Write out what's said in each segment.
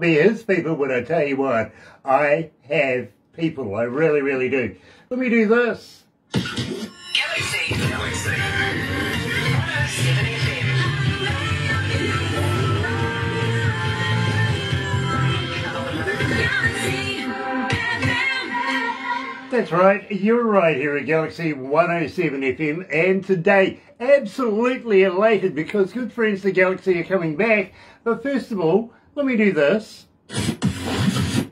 be his people, but I tell you what, I have people. I really, really do. Let me do this. Galaxy 107fm. That's right, you're right here at Galaxy 107 FM, and today, absolutely elated because good friends the Galaxy are coming back. But first of all, let me do this. Another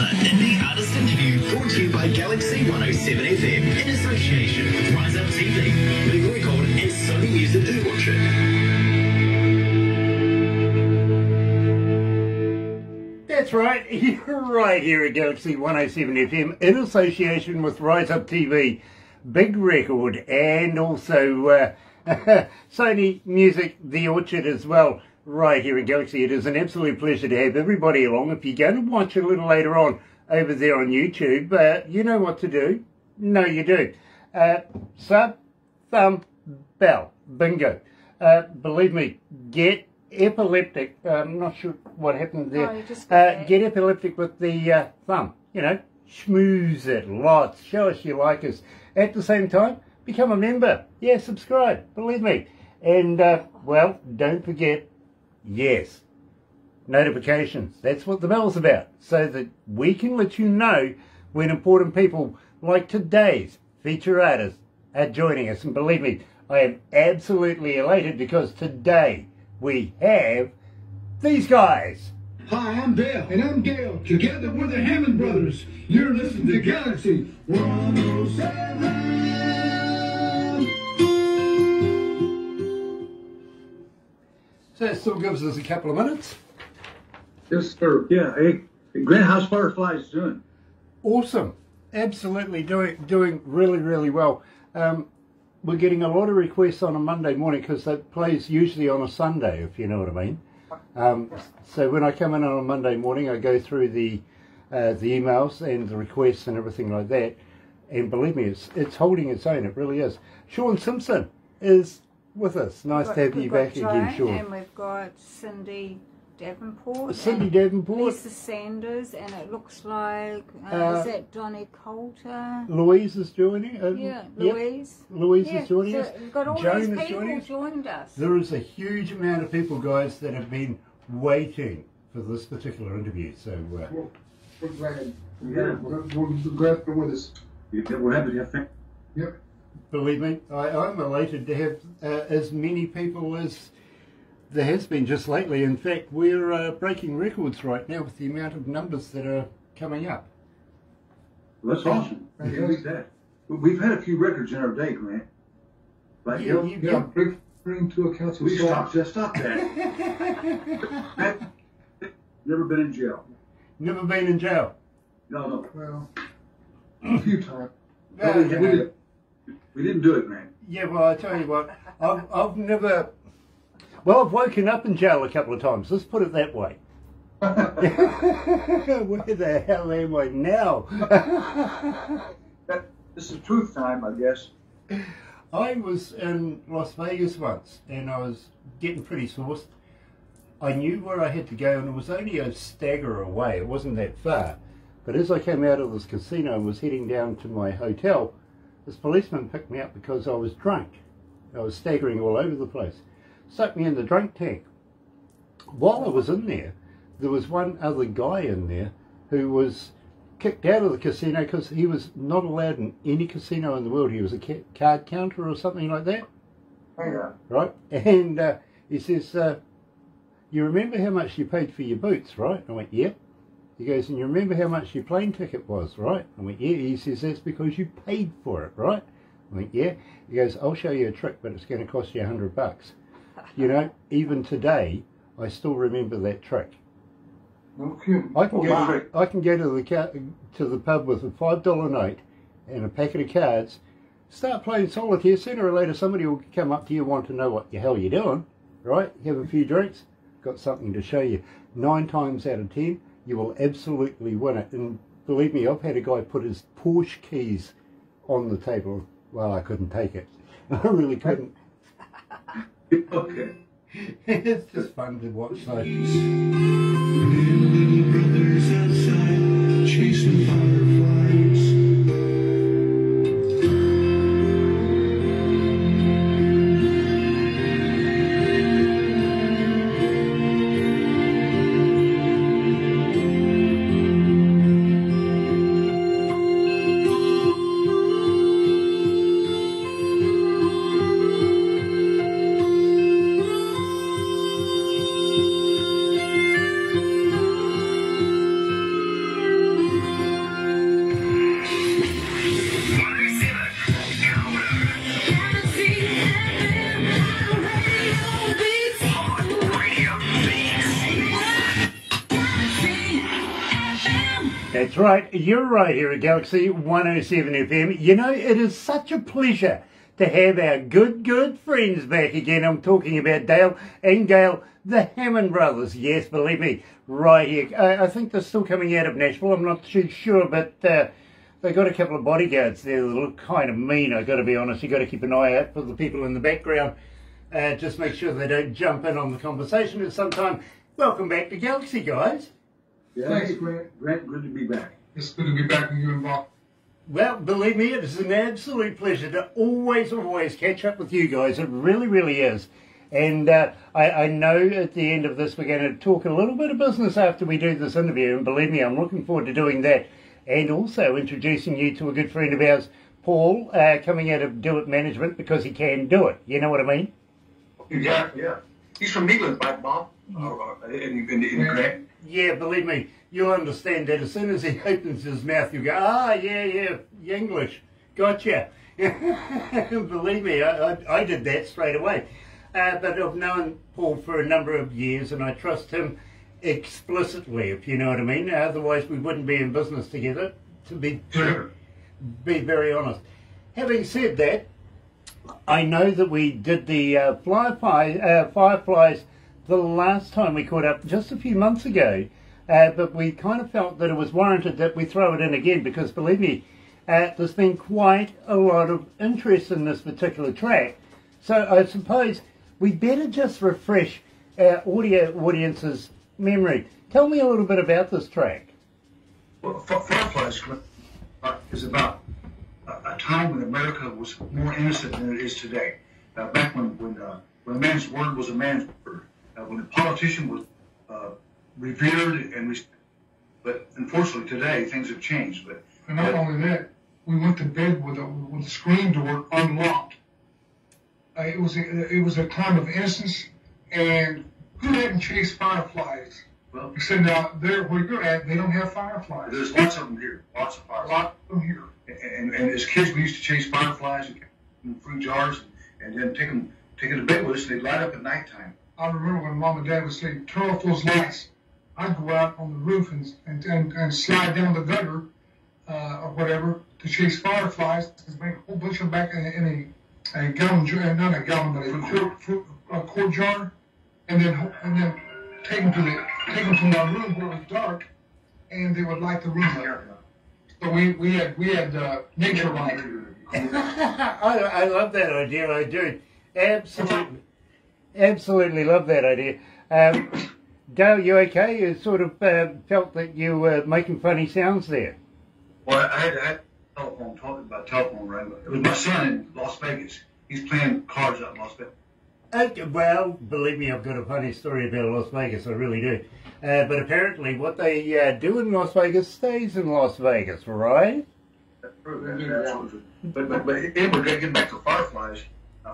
indie artist interview brought to you by Galaxy 107 FM in association with Rise Up TV, Big Record and Sony Music to watch it. That's right, you're right here at Galaxy 107 FM in association with Rise Up TV, Big Record and also Sony Music, The Orchard as well, right here at Galaxy. It is an absolute pleasure to have everybody along. If you're going to watch a little later on over there on YouTube, you know what to do. No, you do. Sub, thumb, bell. Bingo. Believe me, get epileptic. I'm not sure what happened there. Oh, get epileptic with the thumb. You know, schmooze it lots. Show us you like us. At the same time, become a member. Yeah, subscribe. Believe me. And, well, don't forget, yes, notifications. That's what the bell's about. So that we can let you know when important people like today's feature artists are joining us. And believe me, I am absolutely elated because today we have these guys. Hi, I'm Dale. And I'm Gail. Together we're the Hammond Brothers. You're listening to Galaxy 107. So that still gives us a couple of minutes. Yes, sir. Yeah, hey, Grant, how's Fireflies doing? Awesome. Absolutely doing really, really well. We're getting a lot of requests on a Monday morning because that plays usually on a Sunday, if you know what I mean. So when I come in on a Monday morning, I go through the emails and the requests and everything like that. And believe me, it's holding its own. It really is. Sean Simpson is with us. Nice to have you back again, Sean. And we've got Cindy Davenport. Cindy Davenport. Lisa Sanders, and it looks like, is that Donnie Coulter? Louise is joining. Yeah, Louise. Yep. Louise is joining us. We've got all Joan these is people joining us. joined us. There is a huge amount of people, guys, that have been waiting for this particular interview. So we're glad. We're glad you're with us. We're happy to have fun. Yep. Believe me, I'm elated to have as many people as there has been just lately. In fact, we're breaking records right now with the amount of numbers that are coming up. Well, that's awesome. That. We've had a few records in our day, Grant. Like, Yeah, bring to a council. Stop that. Never been in jail. Never been in jail. No. Well, a few times. We didn't do it, man. Yeah, well, I tell you what, I've never... Well, I've woken up in jail a couple of times. Let's put it that way. Where the hell am I now? This is truth time, I guess. I was in Las Vegas once, and I was getting pretty sauced. I knew where I had to go, and it was only a stagger away. It wasn't that far. But as I came out of this casino and was heading down to my hotel, this policeman picked me up because I was drunk. I was staggering all over the place. Stuck me in the drunk tank. While I was in there, there was one other guy in there who was kicked out of the casino because he was not allowed in any casino in the world. He was a card counter or something like that. Oh, yeah. Right? And he says, you remember how much you paid for your boots, right? I went, yeah. He goes, and you remember how much your plane ticket was, right? I went, yeah. He says, that's because you paid for it, right? I went, yeah. He goes, I'll show you a trick, but it's going to cost you $100. You know, even today, I still remember that trick. Okay. I can go to the pub with a $5 note and a packet of cards, start playing solitaire. Sooner or later, somebody will come up to you, want to know what the hell you're doing, right? Have a few drinks, got something to show you. 9 times out of 10, you will absolutely win it. And believe me, I've had a guy put his Porsche keys on the table. Well, I couldn't take it. I really couldn't. Okay. It's just fun to watch, though. That's right, you're right here at Galaxy 107 FM. You know, it is such a pleasure to have our good friends back again. I'm talking about Dale and Gail, the Hammond Brothers. Yes, believe me, right here. I think they're still coming out of Nashville. I'm not too sure, but they've got a couple of bodyguards there that look kind of mean, I've got to be honest. You've got to keep an eye out for the people in the background. Just make sure they don't jump in on the conversation at some time. Welcome back to Galaxy, guys. Yeah, Thanks, Grant. Grant, good to be back. It's good to be back with you involved. Well, believe me, it is an absolute pleasure to always catch up with you guys. It really is. And I know at the end of this we're going to talk a little bit of business after we do this interview. And believe me, I'm looking forward to doing that. And also introducing you to a good friend of ours, Paul, coming out of Do It Management, because he can do it. You know what I mean? Yeah. He's from England, right, Bob? In Grant. Yeah, believe me, you'll understand that as soon as he opens his mouth, you go, yeah, English, gotcha. Believe me, I did that straight away. But I've known Paul for a number of years, and I trust him explicitly, if you know what I mean. Otherwise, we wouldn't be in business together, to be very honest. Having said that, I know that we did the Fireflies the last time we caught up just a few months ago, but we kind of felt that it was warranted that we throw it in again because, believe me, there's been quite a lot of interest in this particular track. So I suppose we better just refresh our audio audience's memory. Tell me a little bit about this track. Well, Fireflies is about a time when America was more innocent than it is today. Back when a man's word was a man's word. When a politician was revered and respected. But unfortunately today things have changed. And not only that, we went to bed with the screen door unlocked. It was a time of innocence, and who hadn't chased fireflies? Well, except now there where you're at, they don't have fireflies. There's lots of them here, lots of fireflies. Lots of them here. And as kids, we used to chase fireflies in fruit jars, and then take them to bed with us. And they'd light up at nighttime. I remember when Mom and Dad would say, "Turn off those lights." I'd go out on the roof and slide down the gutter or whatever to chase fireflies, to make a whole bunch of them back in a gallon jar, not a gallon, but a quart jar, and then take them to my room where it was dark, and they would light the room up. So we had nature light. I love that idea. I do. Absolutely love that idea. Dale, you okay? You sort of felt that you were making funny sounds there. Well, I had telephone, talking about telephone, right? It was my son in Las Vegas. He's playing cards out in Las Vegas. Okay, well, believe me, I've got a funny story about Las Vegas, I really do. But apparently what they do in Las Vegas stays in Las Vegas, right? That's true. But anyway, getting back to Fireflies,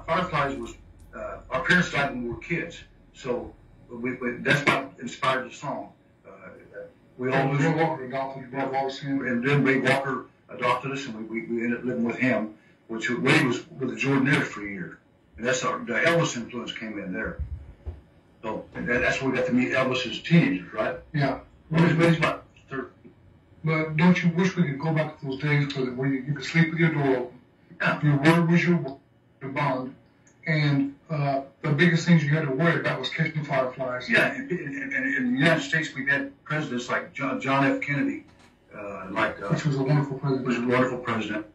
Fireflies was, our parents died when we were kids. So that's what inspired the song. We all Ray Walker adopted us, and then Ray Walker adopted us, and we ended up living with him, which Ray was with the Jordanaires for a year. And that's the Elvis influence came in there. So that's where we got to meet Elvis as teenagers, right? Yeah. Ray's about 30. But don't you wish we could go back to those days where you could sleep with your door open? Yeah. Your word was your bond. And the biggest things you had to worry about was catching fireflies. Yeah, and in the United States, we've had presidents like John F. Kennedy, which was a wonderful president. Which was a wonderful president.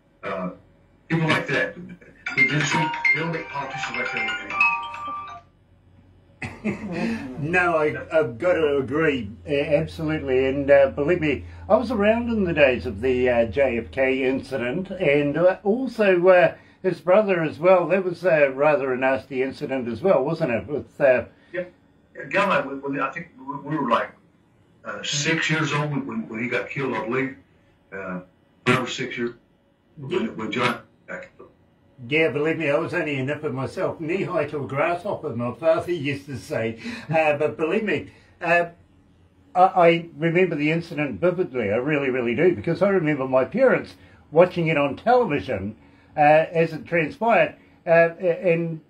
People like that. They don't make politicians like that. No, I've got to agree, absolutely. And believe me, I was around in the days of the JFK incident, and also his brother as well. That was rather a nasty incident as well, wasn't it? With yeah, Gal and I think we were like 6 years old when he got killed, I believe. 5 or 6 years when John got killed. Yeah, believe me, I was only a nipper myself, knee-high to a grasshopper, my father used to say. But believe me, I remember the incident vividly, I really do, because I remember my parents watching it on television as it transpired, and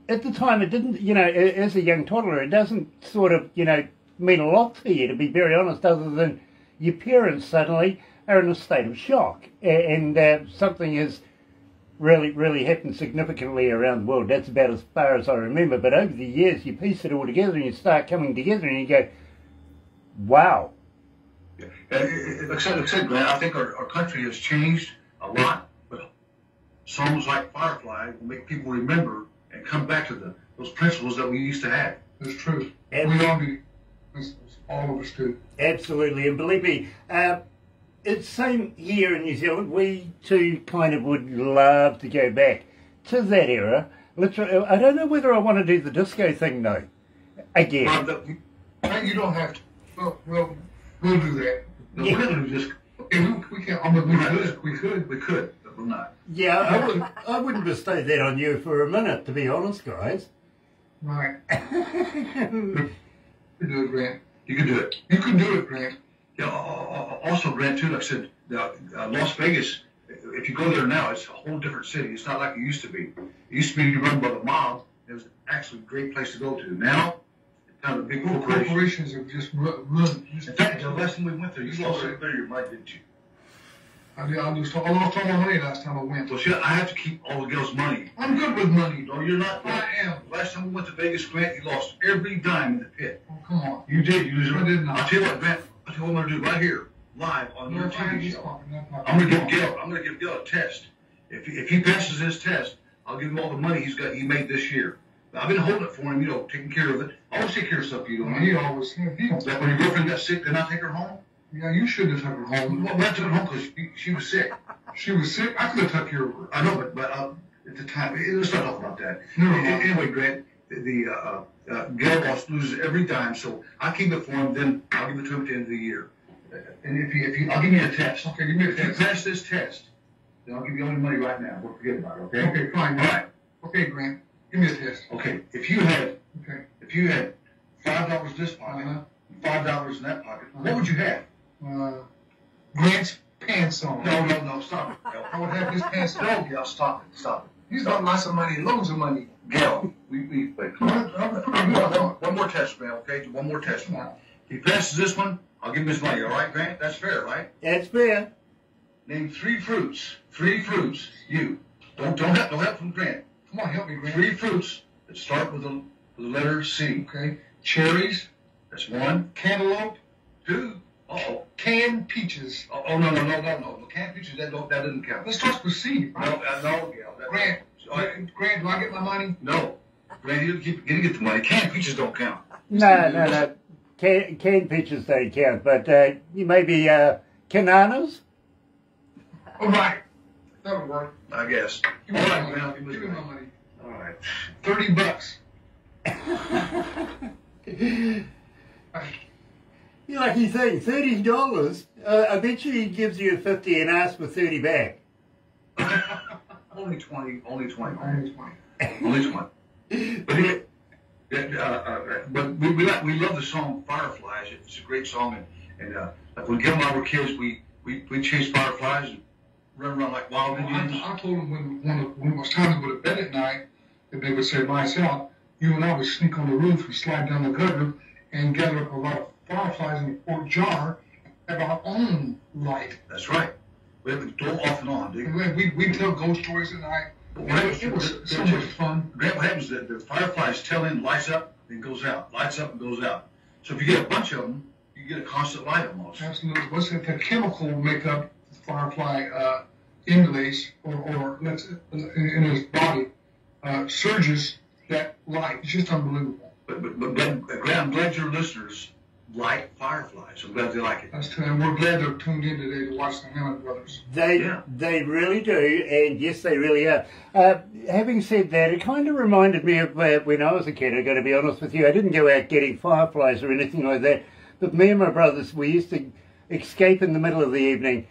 at the time it didn't, as a young toddler, it doesn't sort of, mean a lot to you, to be very honest, other than, your parents suddenly are in a state of shock, and something has really happened significantly around the world. That's about as far as I remember. But over the years, you piece it all together and you start coming together and you go, wow. Yeah. Like I said, Grant, I think our country has changed a lot, but songs like Firefly will make people remember and come back to those principles that we used to have. That's true. And We all do. All of us do. absolutely, and believe me, it's same here in New Zealand. We too kind of would love to go back to that era. Literally, I don't know whether I want to do the disco thing though. Again, You don't have to. We'll do that. No, we're going to just. Yeah, we can. I mean, we could, but we're not. yeah, I wouldn't bestow that on you for a minute, to be honest, guys. Right. You can do it, Grant. You can do it. You can do it, Grant. Yeah. Also, Grant, too, like I said, Las Vegas. If you go there now, it's a whole different city. It's not like it used to be. It used to be run by the mob. It was actually a great place to go to. Now, it's kind of a big corporation. Corporations have just run. In fact, the last time we went there, you lost a bit of your money, didn't you? I lost all my money last time I went. Well, see, I have to keep all the girls' money. I'm good with money. No, you're not. I am. Last time we went to Vegas, Grant, you lost every dime in the pit. Oh, come on. You did. You lose. I did not. I'll tell you what, Grant. I'll tell you what I'm going to do right here, live on your TV show. I'm going going to give Gil a test. If he passes his test, I'll give him all the money he made this year. I've been holding it for him, taking care of it. I always take care of stuff you don't. He always. Like when your girlfriend got sick, did I take her home? Yeah, you should have took her home. Well, I took her home because she was sick. She was sick. I could have took care of her. I know, but at the time, let's not talk about that. No. Anyway, Grant, the Gil loses every dime, so I keep it for him. Then I'll give it to him at the end of the year. And if you, I'll give you a test. Okay, give me a If you test. pass this test, then I'll give you all your money right now. We'll forget about it. Okay. Okay, fine. All right. Okay, Grant. Give me a test. Okay. If you had Okay. $5 this pocket, Uh-huh. and $5 in that pocket, what would you have? Grant's pants on. No, stop it. I would have his pants on. No, Gil, stop it. He's got lots of money, loads of money. Gil, wait. Come on. One more test, man, okay? One more test. Come on. If he passes this one, I'll give him his money, all right, Grant? That's fair, right? That's fair. Name three fruits. You. Don't help from Grant. Come on, help me, Grant. 3 fruits that start with the letter C. Okay. Cherries, That's 1. cantaloupe, 2. Uh-oh. canned peaches. Oh, no. The canned peaches, that doesn't count. That starts with C. No, Gil. Grant, do I get my money? No. Grant, you get the money. Canned peaches don't count. No. Canned peaches don't count, but you maybe bananas. All right. That'll work. I guess. Give me All my right, money. Grant, Give me my money. All right. $30. You're lucky thing, $30. I bet you he gives you 50 and asks for 30 back. Only 20. Only 20. Only 20. But anyway, but we love the song Fireflies. It's a great song, and like when Gil and I were kids, we chased fireflies and run around like wild Indians. I told them when it was time to go to bed at night, that they would say, lights out, you and I would sneak on the roof and slide down the gutter and gather up a lot of fireflies in a quart jar and have our own light. That's right. We have to go off and on, dude. And we'd tell ghost stories at night. It was so much fun. Grant, what happens is that the fireflies tell in, lights up, and goes out. Lights up and goes out. So if you get a bunch of them, you get a constant light almost. Absolutely. What's that? The chemical makeup firefly emulates or lets in his body surges that light. It's just unbelievable. But Grant, I'm glad your listeners like fireflies. I'm glad they like it. That's true. And we're glad they're tuned in today to watch the Hammond Brothers. They really do, and yes, they really are. Having said that, it kind of reminded me of when I was a kid. I've got to be honest with you. I didn't go out getting fireflies or anything like that, but me and my brothers, we used to escape in the middle of the evening,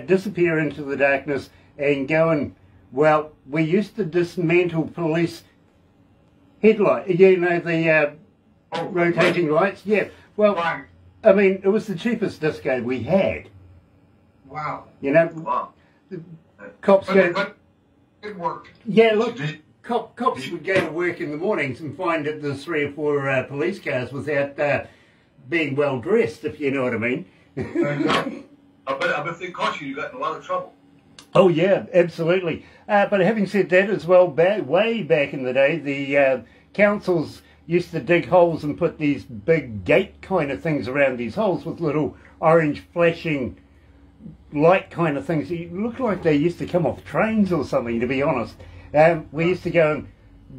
disappear into the darkness, and go and, well, we used to dismantle police headlight. You know, the rotating lights? Yeah. Well, Right. I mean, it was the cheapest disco we had. Wow. You know, Wow. cops go... But it worked. Yeah, look, cops would go to work in the mornings and find that there's 3 or 4 police cars without being well dressed, if you know what I mean. I bet if they caught you, you got in a lot of trouble. Oh yeah, absolutely. But having said that as well, way back in the day, the councils used to dig holes and put these big gate kind of things around these holes with little orange flashing light kind of things. It looked like they used to come off trains or something, to be honest. We used to go and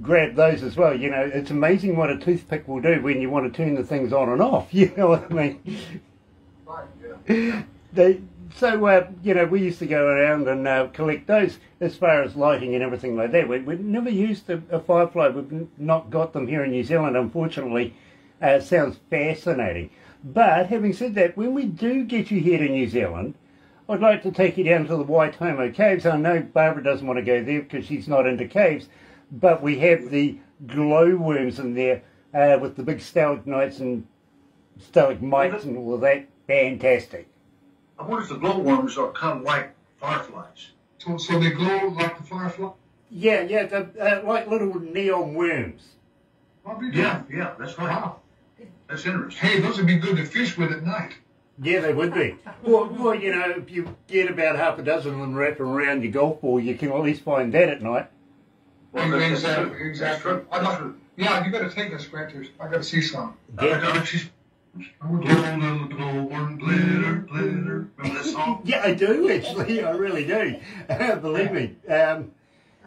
grab those as well. You know, it's amazing what a toothpick will do when you want to turn the things on and off. You know what I mean? Right, yeah. You know, we used to go around and collect those as far as lighting and everything like that. We've never used a firefly. We've not got them here in New Zealand, unfortunately. It sounds fascinating. But having said that, when we do get you here to New Zealand, I'd like to take you down to the Waitomo Caves. I know Barbara doesn't want to go there because she's not into caves, but we have the glowworms in there with the big stalagmites and stalagmites and all of that. Fantastic. I wonder if the glowworms are kind of like fireflies. So they glow like the firefly? Yeah, they're like little neon worms. Yeah, that's right. Wow. That's interesting. Hey, those would be good to fish with at night. Yeah, they would be. Well, you know, if you get about half a dozen of them wrapping around your golf ball, you can at least find that at night. Well, Exactly. That's true. Yeah, you better take us, Grant. I got to see some. Yeah. Little glowworm, glitter, glitter. Remember that song? Yeah, I do, actually. I really do. Believe me.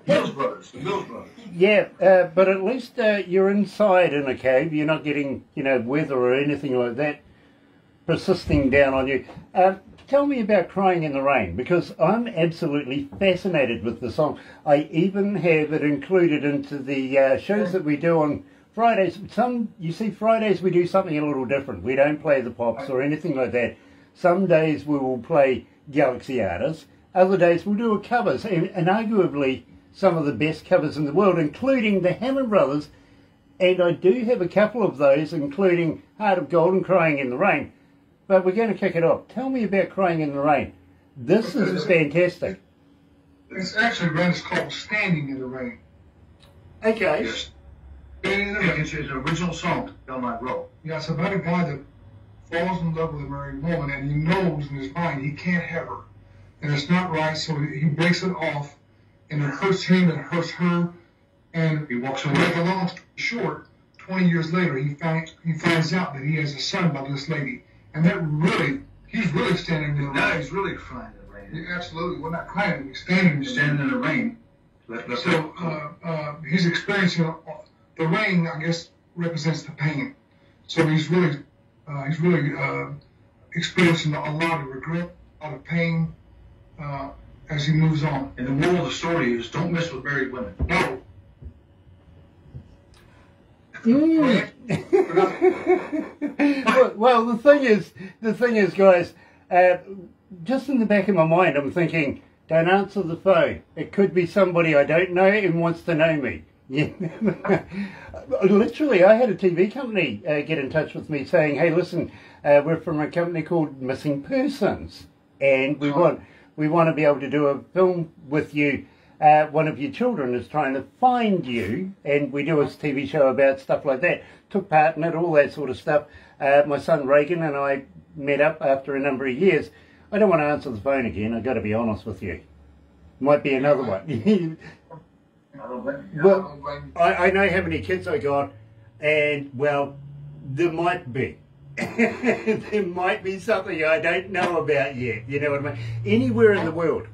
Mills Brothers. The Mills Brothers. Yeah, but at least you're inside in a cave. You're not getting, you know, weather or anything like that persisting down on you. Tell me about Crying in the Rain, because I'm absolutely fascinated with the song. I even have it included into the shows that we do on Fridays. You see, Fridays we do something a little different. We don't play the pops or anything like that. Some days we will play Galaxy artists. Other days we'll do covers, and arguably some of the best covers in the world, including the Hammond Brothers. And I do have a couple of those, including Heart of Gold and Crying in the Rain. But we're going to kick it off. Tell me about Crying in the Rain. This is fantastic. It's actually, Grant, it's called Standing in the Rain. Okay. Yes. It's an original song, Del Night Row. Yeah, it's about a guy that falls in love with a married woman, and he knows in his mind he can't have her. And it's not right, so he breaks it off, and it hurts him, and it hurts her, and He walks to away. make a long story short, 20 years later, he finds out that he has a son by this lady. And that really, he's really standing in the rain. Now he's really crying in the rain. Yeah, absolutely. We're not crying, he's standing in the He's rain. standing in the rain. So he's experiencing the rain. I guess represents the pain. So he's really experiencing a lot of regret, a lot of pain as he moves on. And the moral of the story is don't mess with married women. No. Well, the thing is, guys, just in the back of my mind, I'm thinking, don't answer the phone. It could be somebody I don't know and wants to know me. Yeah. Literally, I had a TV company get in touch with me saying, hey, listen, we're from a company called Missing Persons, and we want to be able to do a film with you. One of your children is trying to find you, and we do a TV show about stuff like that. Took part in it, all that sort of stuff. My son Reagan and I met up after a number of years. I don't want to answer the phone again, I've got to be honest with you. Might be another one. Well, I know how many kids I got, and, well, there might be. There might be something I don't know about yet, you know what I mean? Anywhere in the world.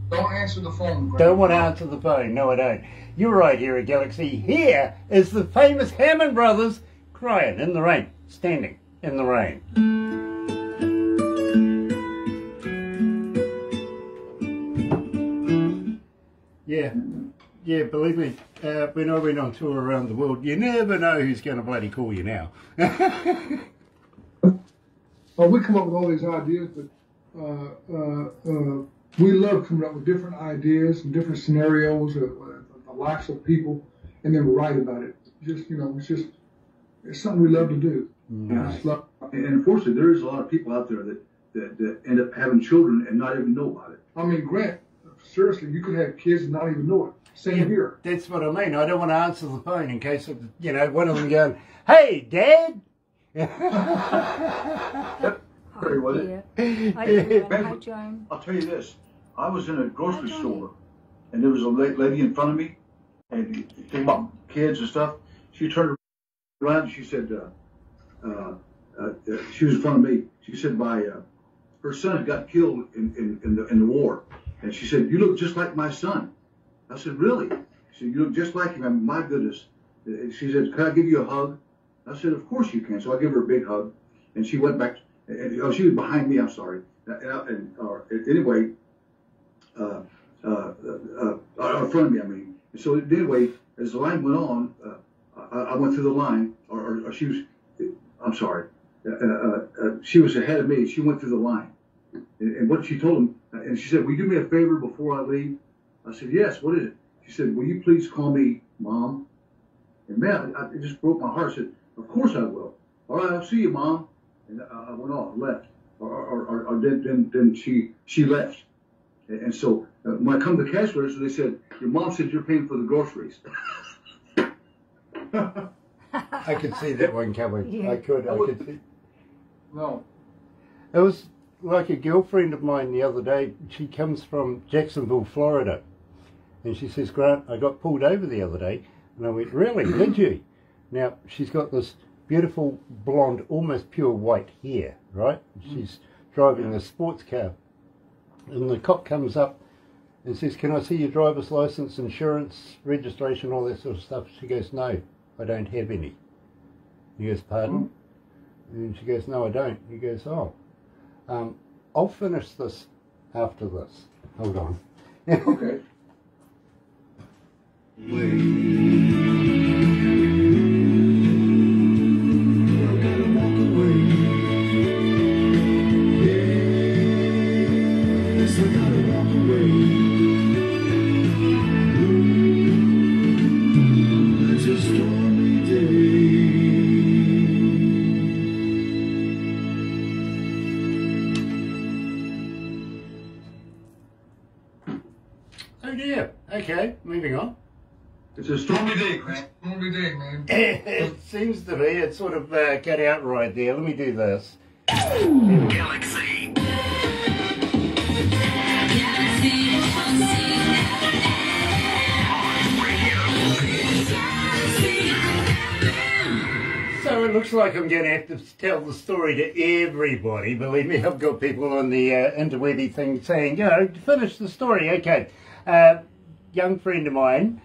Don't answer the phone, Grant. Don't want to answer the phone. No, I don't. You're right here at Galaxy. Here is the famous Hammond Brothers crying in the rain, standing in the rain. Yeah, believe me, when I went on tour around the world, you never know who's going to bloody call you now. Well, we come up with all these ideas, but we love coming up with different ideas and different scenarios of the lives of people, and then write about it. It's something we love to do. Yeah. And unfortunately, there's a lot of people out there that end up having children and not even know about it. I mean, Grant, seriously, you could have kids and not even know it. Same here. That's what I mean. I don't want to answer the phone in case of, one of them going, hey, Dad! February, was it? Yeah. Hi, everyone. Hi, Joan. I'll tell you this. I was in a grocery store, and there was a lady in front of me, and talking about kids and stuff. She turned around and she said, she was in front of me. She said, her son got killed in the war. And she said, "You look just like my son." I said, "Really?" She said, "You look just like him." I mean, my goodness. She said, "Can I give you a hug?" I said, "Of course you can." So I gave her a big hug. And she went back. And, she was behind me, I'm sorry. Anyway, in front of me, I mean. And so anyway, as the line went on, I went through the line, or she was, I'm sorry, she was ahead of me. She went through the line. And what she told him, and she said, "Will you do me a favor before I leave?" I said, "Yes, what is it?" She said, "Will you please call me Mom?" And man, it just broke my heart. I said, "Of course I will. All right, I'll see you, Mom." And I went off, left. Or then she left. And so when I come to the cash register, they said, "Your mom said you're paying for the groceries." I could see that one coming. Yeah. I could see. No. It was like a girlfriend of mine the other day. She comes from Jacksonville, Florida. And she says, "Grant, I got pulled over the other day." And I went, "Really? Did you?" Now, she's got this beautiful blonde, almost pure white hair, right? She's driving a sports car. And the cop comes up and says, "Can I see your driver's license, insurance, registration, all that sort of stuff?" She goes, "No, I don't have any." He goes, "Pardon?" And she goes, "No, I don't." He goes, "Oh, I'll finish this after this. Hold on." Okay. Oh dear. Okay, moving on. It's a stormy day, man. Stormy day, man. It seems to be. It sort of cut out right there. Let me do this. Galaxy. So it looks like I'm going to have to tell the story to everybody. Believe me, I've got people on the interwebby thing saying, finish the story. Okay. Young friend of mine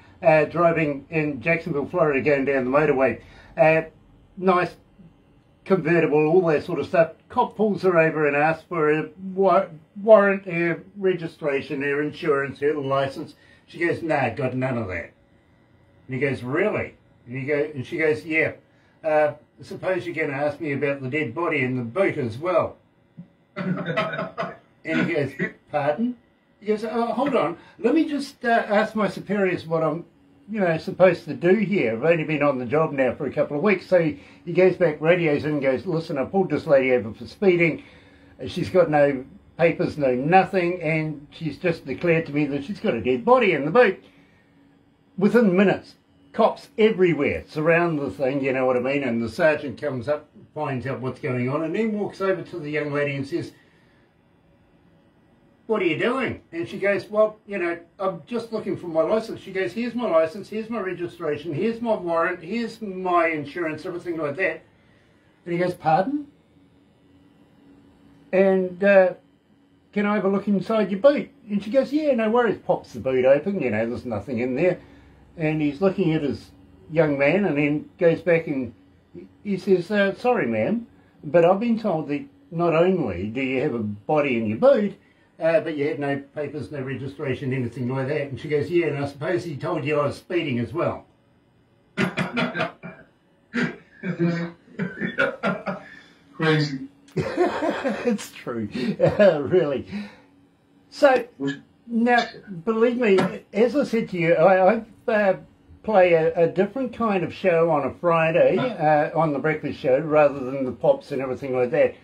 driving in Jacksonville, Florida, going down the motorway. Nice convertible, all that sort of stuff. Cop pulls her over and asks for a warrant, her registration, her insurance, her license. She goes, "Nah, got none of that." And he goes, "Really?" And she goes, "Yeah. Suppose you're going to ask me about the dead body in the boot as well." And he goes, "Pardon?" He goes, "Hold on. Let me just ask my superiors what I'm, supposed to do here. I've only been on the job now for a couple of weeks." So he goes back, radios in and goes, "Listen, I pulled this lady over for speeding. She's got no papers, no nothing, and she's just declared to me that she's got a dead body in the boot." Within minutes, cops everywhere surround the thing, you know what I mean, and the sergeant comes up, finds out what's going on, and then walks over to the young lady and says, "What are you doing?" And she goes, "Well, I'm just looking for my license." She goes, "Here's my license, here's my registration, here's my warrant, here's my insurance," everything like that. And he goes, "Pardon? And can I have a look inside your boot?" And she goes, "Yeah, no worries." Pops the boot open, there's nothing in there. And he's looking at his young man and then goes back and he says, "Sorry, ma'am, but I've been told that not only do you have a body in your boot, but you had no papers, no registration, anything like that." And she goes, "Yeah, and I suppose he told you I was speeding as well." Crazy. It's true, really. So, now, believe me, as I said to you, I play a different kind of show on a Friday on the breakfast show rather than the pops and everything like that.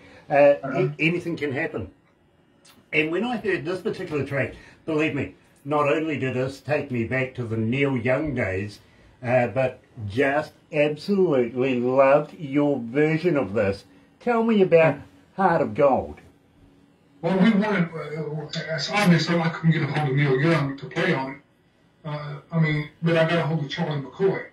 Anything can happen. And when I heard this particular track, believe me, not only did this take me back to the Neil Young days, but just absolutely loved your version of this. Tell me about Heart of Gold. Well, we wanted, it's obvious that I couldn't get a hold of Neil Young to play on it. But I got a hold of Charlie McCoy.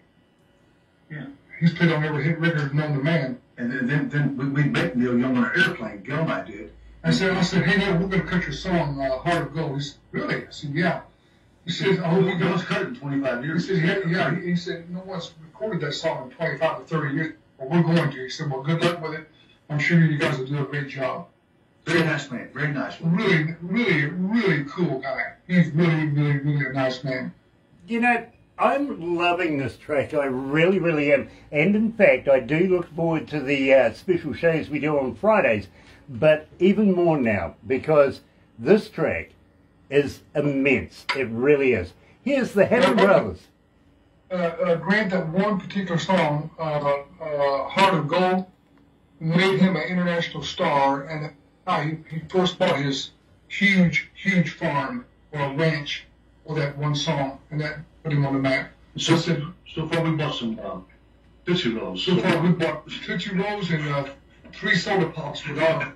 Yeah. He's played on every hit record known to man. And then we met Neil Young on an airplane. Gil and I did. I said, hey, Neil, we're going to cut your song, Heart of Gold. He said, really? I said, yeah. He said, oh, we got cut it in 25 years. He said, yeah. He said, no one's recorded that song in 25 to 30 years. Well, we're going to. He said, well, good luck with it. I'm sure you guys will do a great job. Very nice man. Very nice man. Really, really, really cool guy. He's really, really, really a nice man. You know, I'm loving this track. I really, really am. And in fact, I do look forward to the special shows we do on Fridays. But even more now, because this track is immense. It really is. Here's the Hammond Brothers. Grant, that one particular song, Heart of Gold, made him an international star, and he first bought his huge, huge farm or a ranch for that one song, and that put him on the map. So far we bought some Tootsie Rolls. So far we bought Tootsie Rolls and 3 soda pops before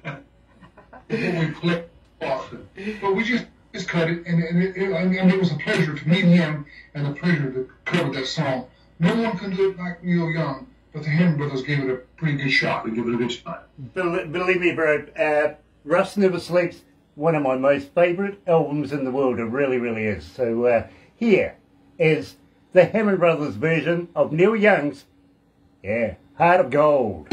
we collect. But we just cut it, and it was a pleasure to meet him and a pleasure to cover that song. No one can do it like Neil Young, but the Hammond Brothers gave it a pretty good shot. We give it a good shot. Believe me, bro, Rust Never Sleeps, one of my most favourite albums in the world. It really, really is. So here is the Hammond Brothers version of Neil Young's, Heart of Gold.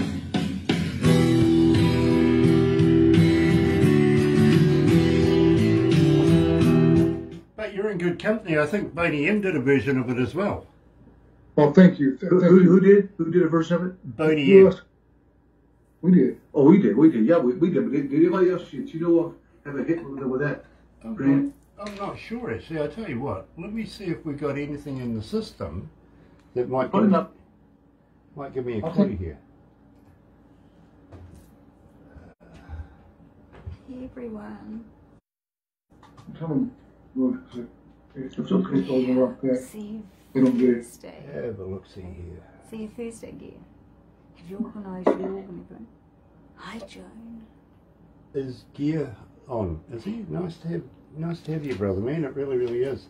But you're in good company. I think Boney M did a version of it as well. Well, thank you. Who did? Who did a version of it? Boney M. We did. Oh, we did. Yeah, we did. But did anybody else, you know of, have a hit with that? I'm not sure, actually. I'll tell you what. Let me see if we've got anything in the system that might give me a clue here. Everyone. Tell them, look, it's okay. It's over like that. See They don't get it. Thursday. Have a look-see here. See you Thursday gear. Have you organised your organ? Hi, Joan. Is gear on? Is he? Nice to have you, brother, man. It really, really is.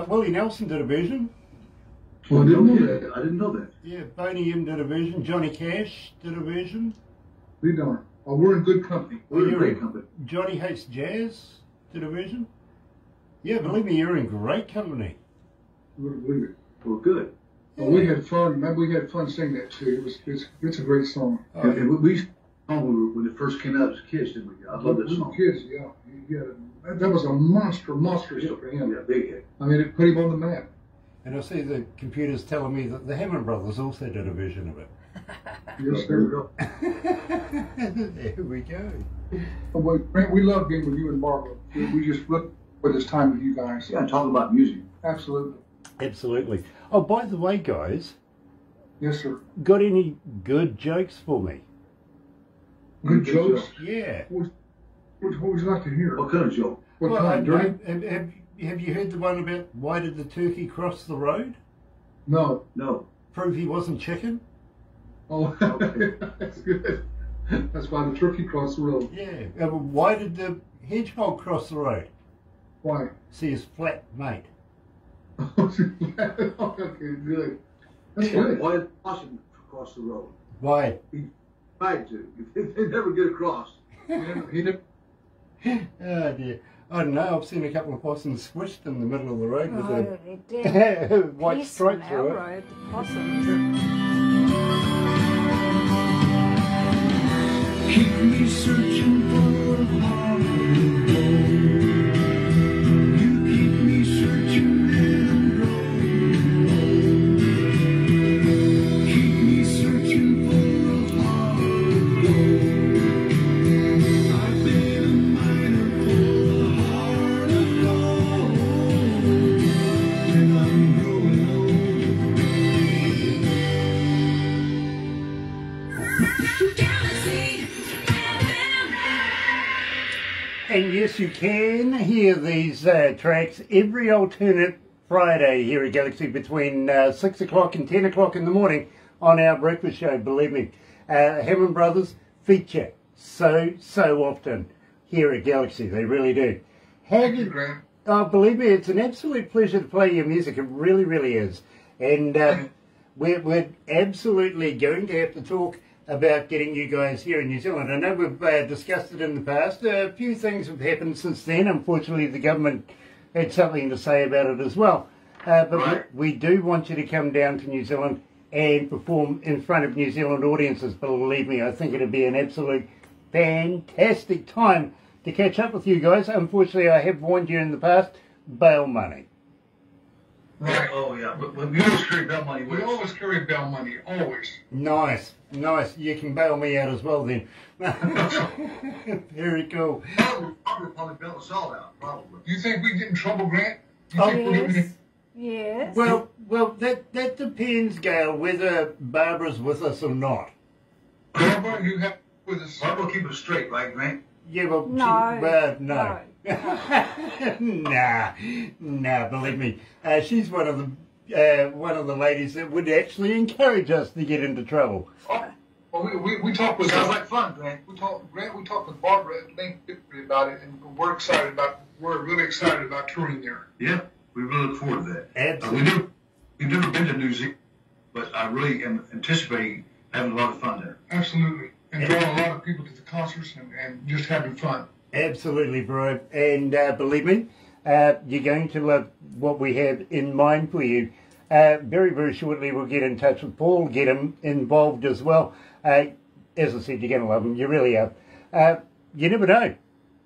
Willie Nelson did a version. Well, I didn't know that. Yeah, Boney M did a version. Johnny Cash did a version. We don't. Oh, we're in good company. We're in great company. Johnny Hates Jazz did a version. Yeah, believe me, you're in great company. You wouldn't believe it. Well, good. Well, we had fun. Remember, we had fun singing that too. It's a great song. And we when it first came out as kids, didn't we? I love that song. Kids, yeah. That was a monster hit for him. Yeah, big hit. I mean, it put him on the map. And I see the computer's telling me that the Hammond Brothers also did a version of it. Yes, sir. There we go. Well, Grant, we love being with you and Barbara. We just look for this time with you guys. Yeah, talk about music. Absolutely. Absolutely. Oh, by the way, guys. Yes, sir. Got any good jokes for me? Good jokes? Yeah. What would you like to hear? What kind of joke? What kind? Dirty? Have you heard the one about why did the turkey cross the road? No. Prove he wasn't chicken? Oh, okay. That's good. That's why the turkey crossed the road. Yeah. Why did the hedgehog cross the road? Why? See his flat mate. Okay, good. That's good. Why did Washington cross the road? Why? He tried to. They never get across. He never. Oh dear. I don't know, I've seen a couple of possums squished in the middle of the road with it did. a white stripe through it. Road, the possums. Keep me searching for a heart of gold. You keep me searching and growing. Keep me searching for a heart of gold. I've been a miner for a heart of gold, and I'm growing old. Galaxy. And yes, you can hear these tracks every alternate Friday here at Galaxy between 6 o'clock and 10 o'clock in the morning on our breakfast show, believe me. Hammond Brothers feature so often here at Galaxy. They really do. Thank you, Grant. Oh, believe me, it's an absolute pleasure to play your music. It really, really is. And we're absolutely going to have to talk about getting you guys here in New Zealand. I know we've discussed it in the past. A few things have happened since then. Unfortunately, the government had something to say about it as well. But we do want you to come down to New Zealand and perform in front of New Zealand audiences. Believe me, I think it'd be an absolute fantastic time to catch up with you guys. Unfortunately, I have warned you in the past, bail money. Right. Oh, yeah. But we always carry bail money with We us. always carry bail money, always. Nice, nice. You can bail me out as well then. Very cool. Probably bail us all out, probably. You think we get in trouble, Grant? You Oh, think we're gonna Yes. get- Yes. Well, that depends, Gail, whether Barbara's with us or not. Barbara, you have with us. Barbara will keep us straight, right, Grant? Yeah, well, No. no. nah, believe me. She's one of the ladies that would actually encourage us to get into trouble. Well, we talked with Sounds like fun, Grant. we talked with Barbara at length about it, and we're really excited about touring there. Yeah, we really look forward to that. Absolutely. We've never been to New Zealand, but I really am anticipating having a lot of fun there. Absolutely, and drawing a lot of people to the concerts and just having fun. Absolutely, bro. And believe me, you're going to love what we have in mind for you. Very, very shortly, we'll get in touch with Paul, get him involved as well. As I said, you're going to love him. You really are. You never know.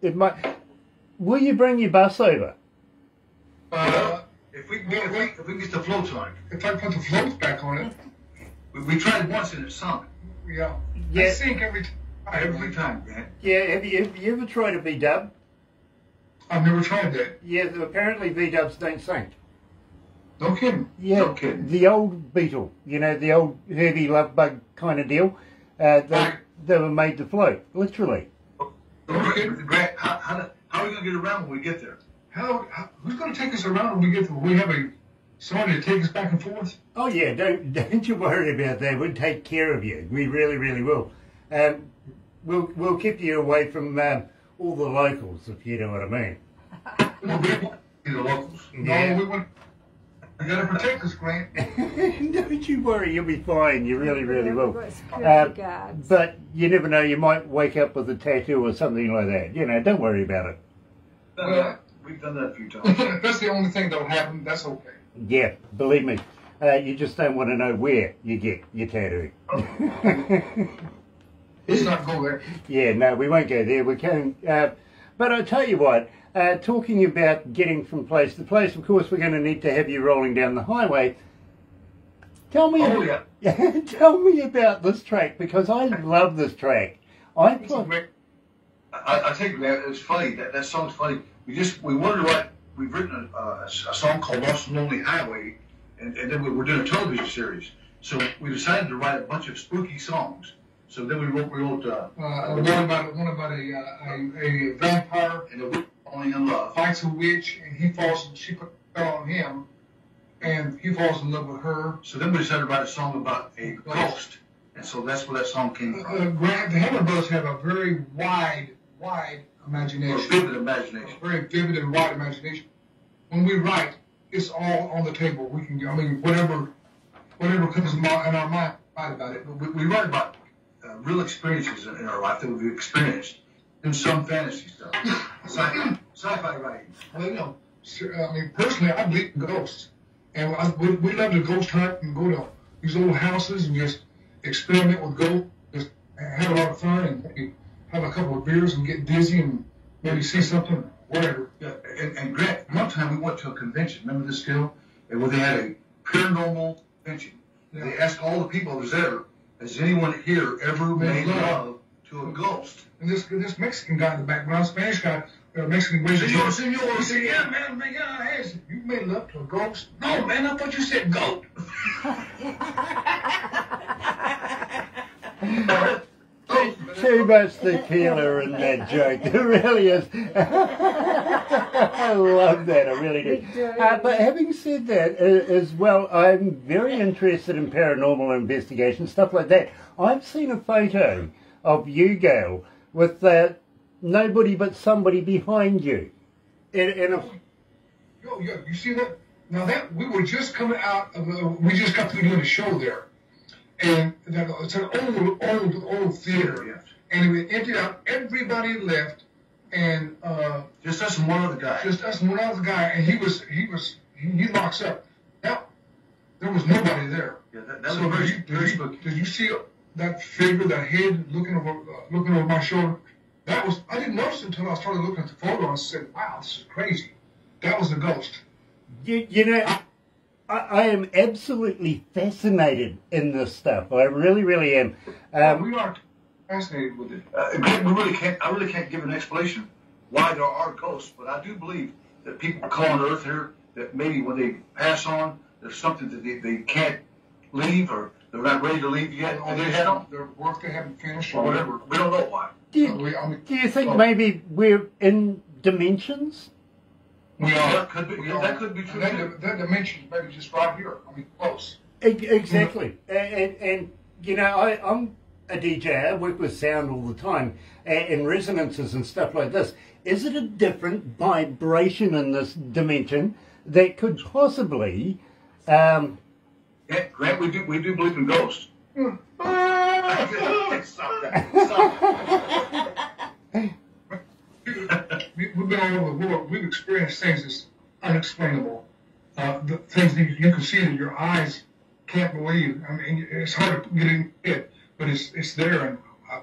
It might. Will you bring your bus over? If we can get the floats on it. If I put the floats back on it, We tried once and it sunk. yeah. Yeah. I sink every time. Every time, Grant. Yeah. Have you ever tried a V-dub? I've never tried that. Yeah. Apparently, V-dubs don't sink. No kidding. Yeah, No kidding. the old Beetle, the old Herbie Love Bug kind of deal. They were made to float, literally. Grant, how are we going to get around when we get there? Who's going to take us around when we get there? We have somebody to take us back and forth. Oh yeah, don't you worry about that. We'll take care of you. We really, really will. We'll keep you away from all the locals, if you know what I mean. We'll be the locals. Yeah. No, we want. You got to protect us, Grant. Don't you worry, you'll be fine. You really, really will. We've got security guards. But you never know. You might wake up with a tattoo or something like that. Don't worry about it. We've done that a few times. That's the only thing that'll happen. That's okay. Yeah, believe me. You just don't want to know where you get your tattoo. Let's not go there. Yeah, no, we won't go there. We can, but I tell you what, talking about getting from place to place, of course, we're going to need to have you rolling down the highway. Tell me, tell me about this track, because I love this track. I think that it's funny. That song's funny. We wanted to write. We've written a song called "Lost and Lonely Highway," and then we're doing a television series. So we decided to write a bunch of spooky songs. So then we wrote one about a vampire and a witch falling in love. fights a witch, and she fell on him, and he falls in love with her. So then we decided to write a song about a ghost, and so that's where that song came from. Grant, the Hammond Brothers have a very wide imagination. A vivid imagination. A very vivid and wide imagination. When we write, it's all on the table. We can, whatever comes in our mind about it. But we write about real experiences in our life that we've experienced, and some fantasy stuff, sci-fi writing. Well, personally, I believe in ghosts, and we love to ghost hunt and go to these old houses and just experiment with ghosts, just have a lot of fun and maybe have a couple of beers and get dizzy and maybe see something, whatever. Yeah, and Grant, one time we went to a convention. Remember this deal? And where they had a paranormal convention. Yeah. They asked all the people who was there, has anyone here ever made love to a ghost? And this Mexican guy in the background, Spanish guy, Mexican guy, Senor, he said, yeah, man, you made love to a ghost? No, man, I thought you said goat. too much tequila in that joke. There really is. I love that. I really do. But having said that, as well, I'm very interested in paranormal investigation, stuff like that. I've seen a photo of you, Gail, with nobody but somebody behind you. Oh, yeah, you see that? Now that we were just coming out of, we just got through doing a show there, and it's an old theater, Yes. and it emptied out. Everybody left, and Just us and one other guy. just us and one other guy, and he locks up. Now there was nobody there. Yeah, that So was very spooky. did you see that figure, that head looking over my shoulder? That was, I didn't notice it until I started looking at the photo and I said, "Wow, this is crazy." That was a ghost. You know, I am absolutely fascinated in this stuff. I really, really am. We are fascinated with it. Again, I really can't give an explanation why there are ghosts, but I do believe that people call on Earth here that maybe when they pass on, there's something that they can't leave or they're not ready to leave yet. Or And they they haven't, don't. their work they haven't finished or Or whatever. whatever. We don't know why. Do you think maybe we're in dimensions? We are. That could be- We that are. could be true, And too. that dimension maybe just right here. I mean, close. Exactly. And you know, I'm a DJ. I work with sound all the time and resonances and stuff like this. Is it a different vibration in this dimension that could possibly... Yeah, Grant, we do believe in ghosts. Stop that. Stop that. We've been all over the world. We've experienced things that's unexplainable. The things that you can see that your eyes can't believe. I mean, it's hard to get in it, but it's there, and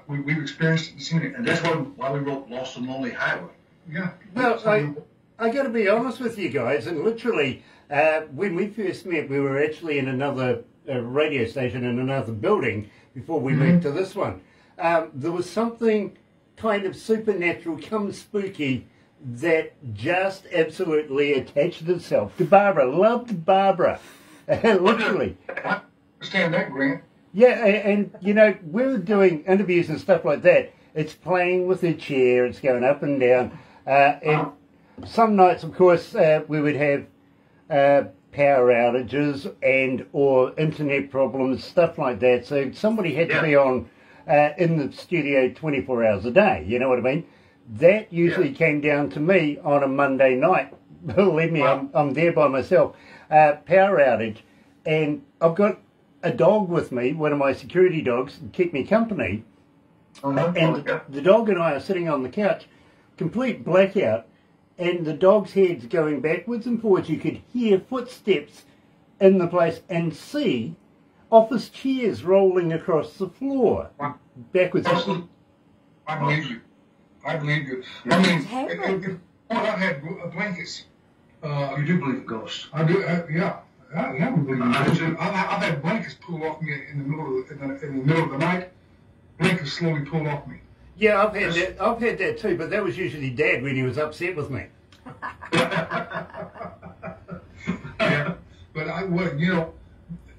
we've experienced it and seen it. And that's why we wrote Lost and Lonely Highway. Yeah. Well, I got to be honest with you guys, and literally, when we first met, we were actually in another radio station in another building before we moved to this one. There was something kind of supernatural, come spooky, that just absolutely attached itself to Barbara. Loved Barbara, literally. I understand that, Grant. Yeah, and you know, we're doing interviews and stuff like that. It's playing with the chair, it's going up and down. And some nights, of course, we would have power outages and or internet problems, stuff like that. So somebody had to be on in the studio 24 hours a day, you know what I mean? That usually came down to me on a Monday night. Believe me, I'm there by myself. Power outage. And I've got a dog with me, one of my security dogs, to keep me company. And the dog and I are sitting on the couch, complete blackout, and the dog's head's going backwards and forwards. You could hear footsteps in the place and see office chairs rolling across the floor, backwards. I believe you. I believe you. I mean, I've had blankets. You do believe in ghosts? I do. Yeah. I believe in I ghosts. do. I've had blankets pulled off me in the middle of the night. Blankets slowly pulled off me. Yeah, I've had that too, but that was usually Dad when he was upset with me. Yeah. But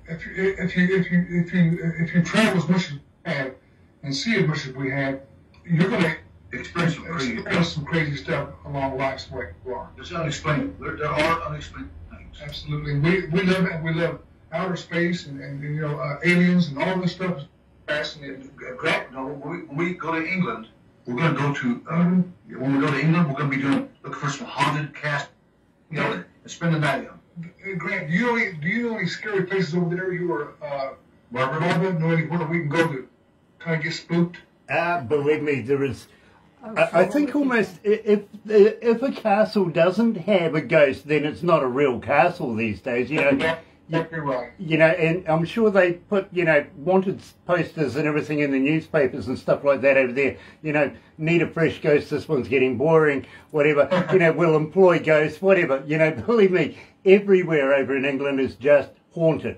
if you travel as much as we have and see as much as we have, you're going to Experience some crazy stuff along life's way. It's unexplained. There are unexplained things. Absolutely. We love it, and we love outer space and aliens and all this stuff. Fascinating. Grant, when we go to England, we're going to go to, when we go to England, we're going to be looking for some haunted cast, and spend the night in them. Grant, do you know any scary places over there? You were Barbara, know anywhere we can go to kind of get spooked? Believe me, there is. I think almost if a castle doesn't have a ghost, then it's not a real castle these days. You know. You're right. You know, and I'm sure they put, wanted posters and everything in the newspapers and stuff like that over there. Need a fresh ghost, this one's getting boring, whatever. We'll employ ghosts, whatever. Believe me, everywhere over in England is just haunted.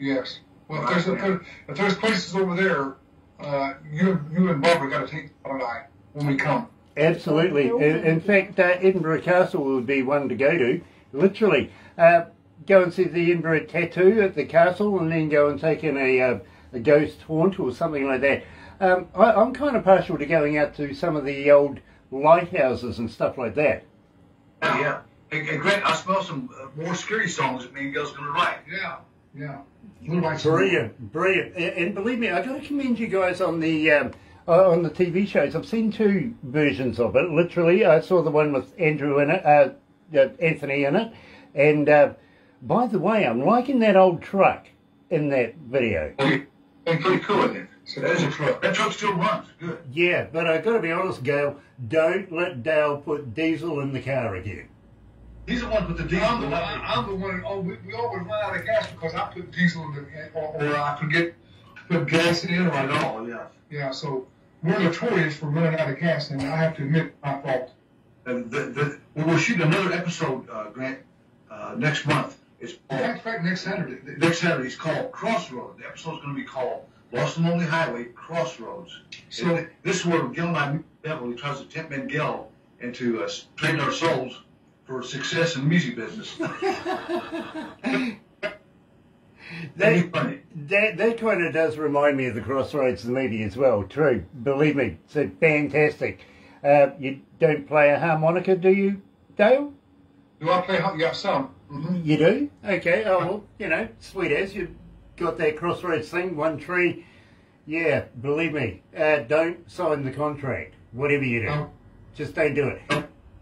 Yes. Well, if there's places over there, you and Barbara got to take an eye when we come. Absolutely. In fact, Edinburgh Castle would be one to go to, literally. Go and see the Edinburgh tattoo at the castle and then go and take in a ghost haunt or something like that. I'm kind of partial to going out to some of the old lighthouses and stuff like that. Oh, yeah. Hey, Grant, I smell some more scary songs that me and Gail's going to write. Yeah. Brilliant. And believe me, I got to commend you guys on the TV shows. I've seen 2 versions of it. Literally, I saw the one with Andrew in it, Anthony in it. And by the way, I'm liking that old truck in that video. And pretty cool, isn't it? So that is a truck. That truck still runs. Good. Yeah, but I got to be honest, Gail. Don't let Dale put diesel in the car again. He's the one with the diesel. I'm the one. Oh, we always run out of gas because I put diesel in or I forget to put gas in or I don't. Yeah. Yeah, so we're notorious for running out of gas, and I have to admit my fault. We'll shoot another episode, Grant, next month. It's That's right, next Saturday. Next Saturday. It's called Crossroads. The episode's going to be called Lost and Lonely Highway Crossroads. So this is where Gil and I meet the devil. He tries to tempt me and Gil into trading our souls for success in the music business. That'd be funny. That kind of does remind me of the Crossroads the movie as well. True, believe me, it's fantastic. You don't play a harmonica, do you, Dale? Do I play? Yeah, some. Mm-hmm. You do? Okay. Oh well, you know, sweet as you got that Crossroads thing, one tree. Yeah, believe me, don't sign the contract. Whatever you do, just don't do it.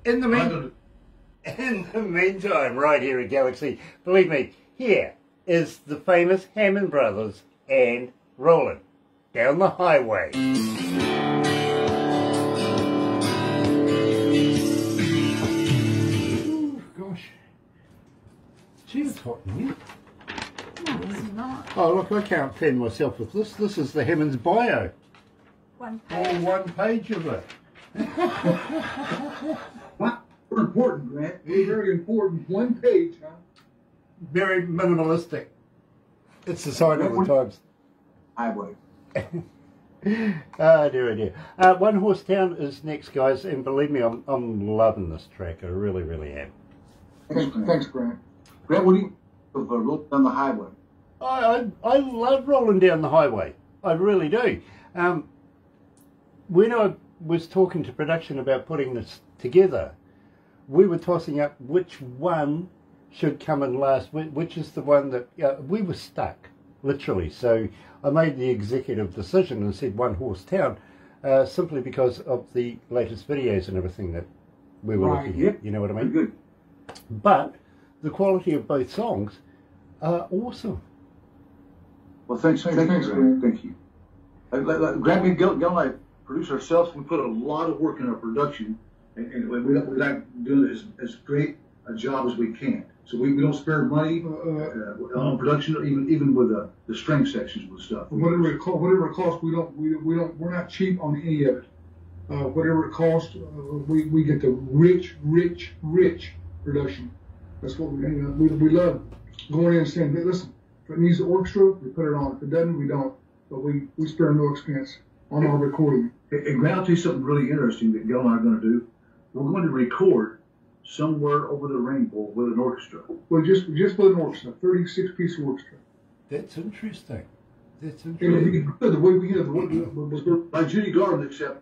In the meantime, right here at Galaxy, believe me, here is the famous Hammond Brothers and Rollin' Down the Highway. Ooh, gosh. Gee, it's hot in here. No, it's not. Oh, look, I can't pen myself with this. This is the Hammond's bio. One All page. 1 page of it. Wow, very important, Grant. Very important. 1 page, huh? Very minimalistic. It's the sign of the times. Highway. Oh dear. One Horse Town is next, guys, and believe me, I'm loving this track. I really, really am. Thanks, Grant. Grant, what do you think of Roll Down the Highway? I love Rolling Down the Highway. I really do. When I was talking to production about putting this together, we were tossing up which one should come in last, which is the one that we were stuck, literally. So I made the executive decision and said One Horse Town, simply because of the latest videos and everything that we were looking at. You know what I mean? Good. But the quality of both songs are awesome. Well, thanks, Grant. Thank you. Grant, me, Gil and I produce ourselves. We put a lot of work in our production, and we like doing as great a job as we can. So we don't spare money on production, even with the string sections with stuff. Whatever it costs, we're not cheap on any of it. Whatever it costs, we get the rich production. That's what we love. Going in and saying, hey, listen, if it needs the orchestra, we put it on. If it doesn't, we don't. But we spare no expense on our recording. And Grant, I'll tell you something really interesting that Gil and I are going to do. We're going to record somewhere over the rainbow with an orchestra. Well, just with an orchestra, 36-piece orchestra. That's interesting. That's And interesting. the way we have By Judy Garland, except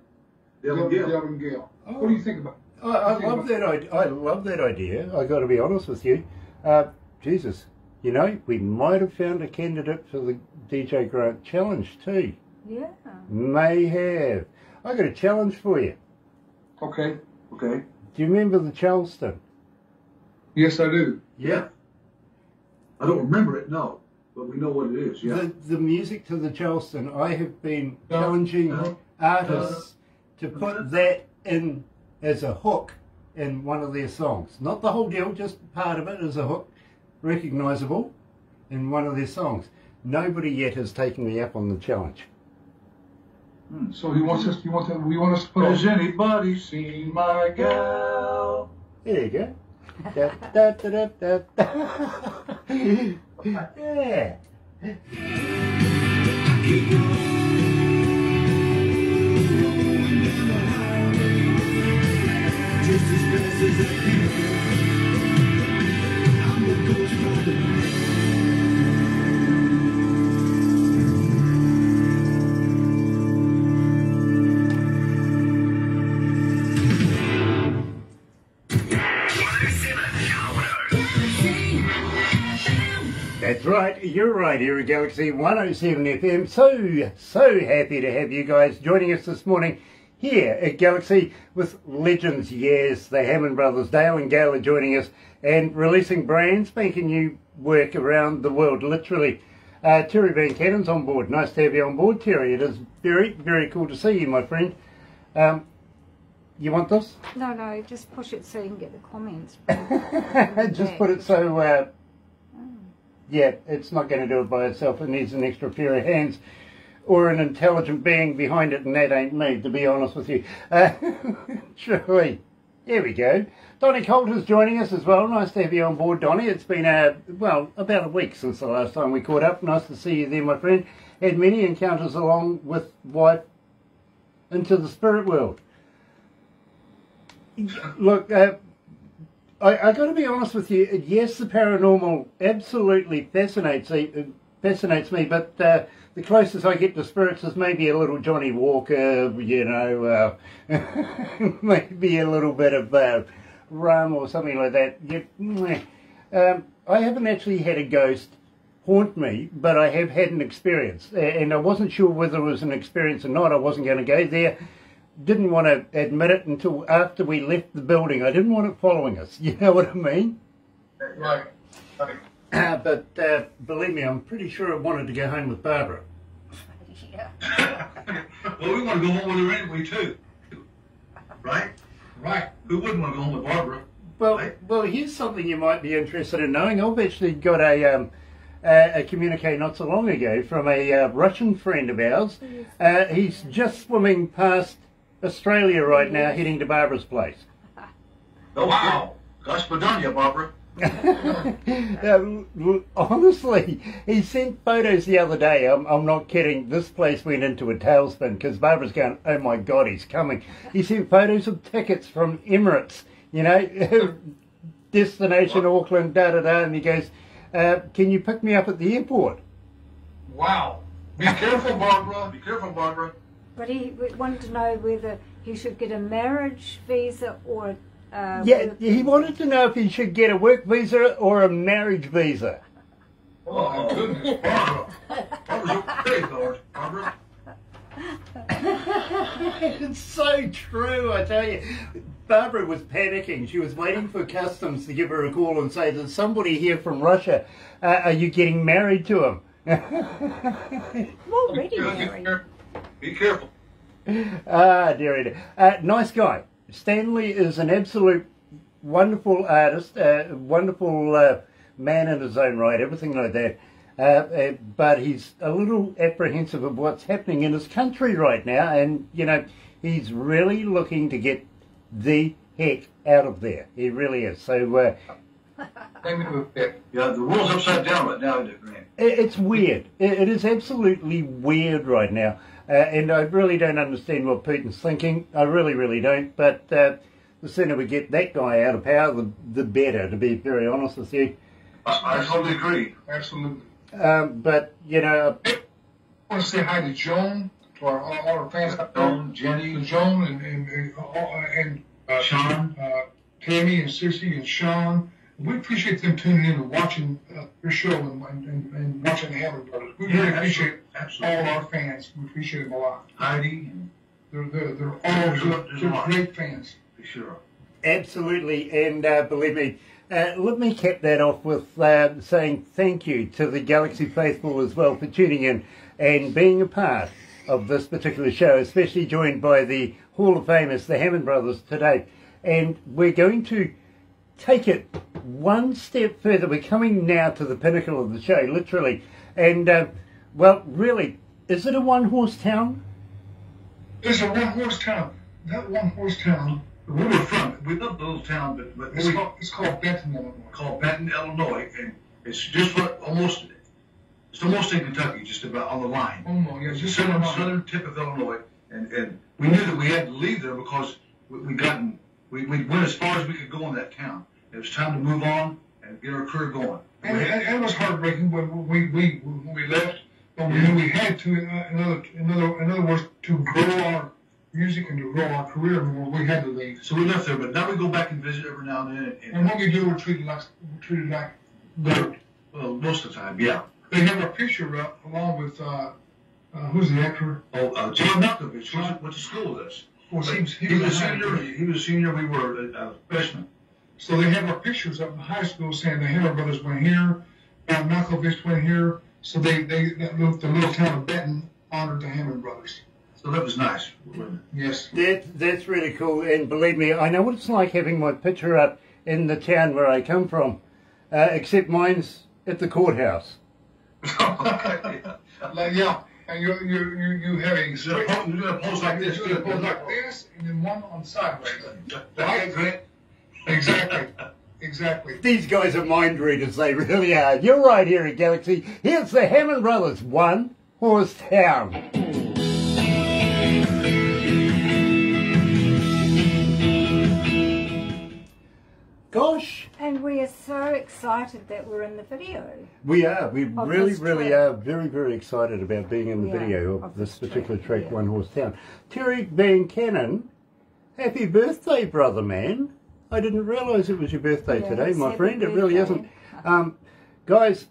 Dale and Gale. Delvin Gale. What do you think about it? I love that idea. I love that idea. I got to be honest with you. Jesus, you know, we might have found a candidate for the DJ Grant Challenge too. Yeah. May have. I got a challenge for you. Okay. Okay. Do you remember the Charleston? Yes, I do. Yeah. I don't remember it, no, but we know what it is. Yeah. The music to the Charleston. I have been challenging artists to put that in as a hook in one of their songs. Not the whole deal, just part of it as a hook, recognisable in one of their songs. Nobody yet has taken me up on the challenge. So we want us to put Has anybody seen my gal? There you go. Da, da, da, da, da. Yeah. That's right, you're right here at Galaxy 107 FM. So happy to have you guys joining us this morning here at Galaxy with legends. Yes, the Hammond Brothers, Dale and Gail are joining us and releasing brand spanking new work around the world, literally. Terry Van Cannon's on board. Nice to have you on board, Terry. It is very cool to see you, my friend. You want this? No, just push it so you can get the comments. Just put it so, yeah, it's not going to do it by itself. It needs an extra pair of hands or an intelligent being behind it, and that ain't me, to be honest with you. Truly. There we go. Donnie Coulter's joining us as well. Nice to have you on board, Donnie. It's been, well, about a week since the last time we caught up. Nice to see you there, my friend. Had many encounters along with wife into the spirit world. Look, I got to be honest with you. Yes, the paranormal absolutely fascinates me, but the closest I get to spirits is maybe a little Johnny Walker, you know, maybe a little bit of rum or something like that. I haven't actually had a ghost haunt me, but I have had an experience, and I wasn't sure whether it was an experience or not. I wasn't going to go there. Didn't want to admit it until after we left the building. I didn't want it following us. You know what I mean? Right. But believe me, I'm pretty sure I wanted to go home with Barbara. Yeah. Well, we want to go home with her anyway, too. Right? Right. Who wouldn't want to go home with Barbara? Well, Right. well, here's something you might be interested in knowing. I've actually got a communique not so long ago from a Russian friend of ours. He's just swimming past Australia right now, heading to Barbara's place. Oh, wow. Gosh, Madonna, Barbara. Honestly, he sent photos the other day. I'm not kidding. This place went into a tailspin because Barbara's going, oh my God, he's coming. He sent photos of tickets from Emirates, you know, destination Auckland, and he goes, can you pick me up at the airport? Wow. Be careful, Barbara. Be careful, Barbara. But he wanted to know whether he should get a marriage visa or Yeah, he wanted to know if he should get a work visa or a marriage visa. Oh, my goodness, Barbara. Barbara's okay, Lord. Barbara. It's so true, I tell you. Barbara was panicking. She was waiting for customs to give her a call and say, there's somebody here from Russia. Are you getting married to him? I'm already married. Be careful. Dear. Nice guy. Stanley is an absolute wonderful artist, wonderful man in his own right, everything like that. But he's a little apprehensive of what's happening in his country right now, and, you know, he's really looking to get the heck out of there. He really is. So, Yeah, the world's upside down right now, isn't it, Grant? it's weird. It is absolutely weird right now. And I really don't understand what Putin's thinking. I really don't. But the sooner we get that guy out of power, the better, to be very honest with you. I totally agree. Absolutely. But, you know... I want to say hi to Joan, to all our fans. Joan, Jenny, Joan, and Sean, Tammy, and Sissy, and Sean. We appreciate them tuning in and watching your show and watching the Hammond Brothers. We really appreciate all our fans. We appreciate them a lot. Heidi. They're all great fans. Be sure. Absolutely, and believe me, let me cap that off with saying thank you to the Galaxy faithful as well for tuning in and being a part of this particular show, especially joined by the Hall of Famers, the Hammond Brothers, today. And we're going to take it one step further. We're coming now to the pinnacle of the show, literally. And, well, really, is it a one-horse town? It's a one-horse town. That one-horse town. Where we're from, we love the little town, but It's called Benton, Illinois. called Benton, Illinois, and it's just almost in Kentucky, just about on the line. Oh, no, yeah, It's just the Illinois. southern tip of Illinois, and we knew that we had to leave there because we went as far as we could go in that town. It was time to move on and get our career going. And it was heartbreaking when we left, but we knew we had to, in other words, to grow our music and to grow our career, and we had to leave. So we left there, but now we go back and visit every now and then. And when we do, we're treated like dirt. Well, most of the time, yeah. They have a picture up along with, who's the actor? John Malkovich went to school with us. Well, He was a senior. He was a senior. We were freshmen. So they have our pictures up in high school saying the Hammond Brothers went here, John Malkovich went here. So the little town of Benton honored the Hammond Brothers. So that was nice. Yes. That's really cool, and believe me, I know what it's like having my picture up in the town where I come from, except mine's at the courthouse. Yeah, and you have a You're gonna pose like this. You're gonna pose like this, and then one on sideways. Right? Exactly. These guys are mind readers, they really are. You're right here at Galaxy. Here's the Hammond Brothers, One Horse Town. Gosh. And we are so excited that we're in the video. We are. We Of really, this really track. are very, very excited about being in the We are, video of of this this particular track, track, yeah. One Horse Town. Terry Van Cannon, happy birthday, brother man. I didn't realise it was your birthday Yeah, today, my happy friend. It really birthday. isn't. Guys,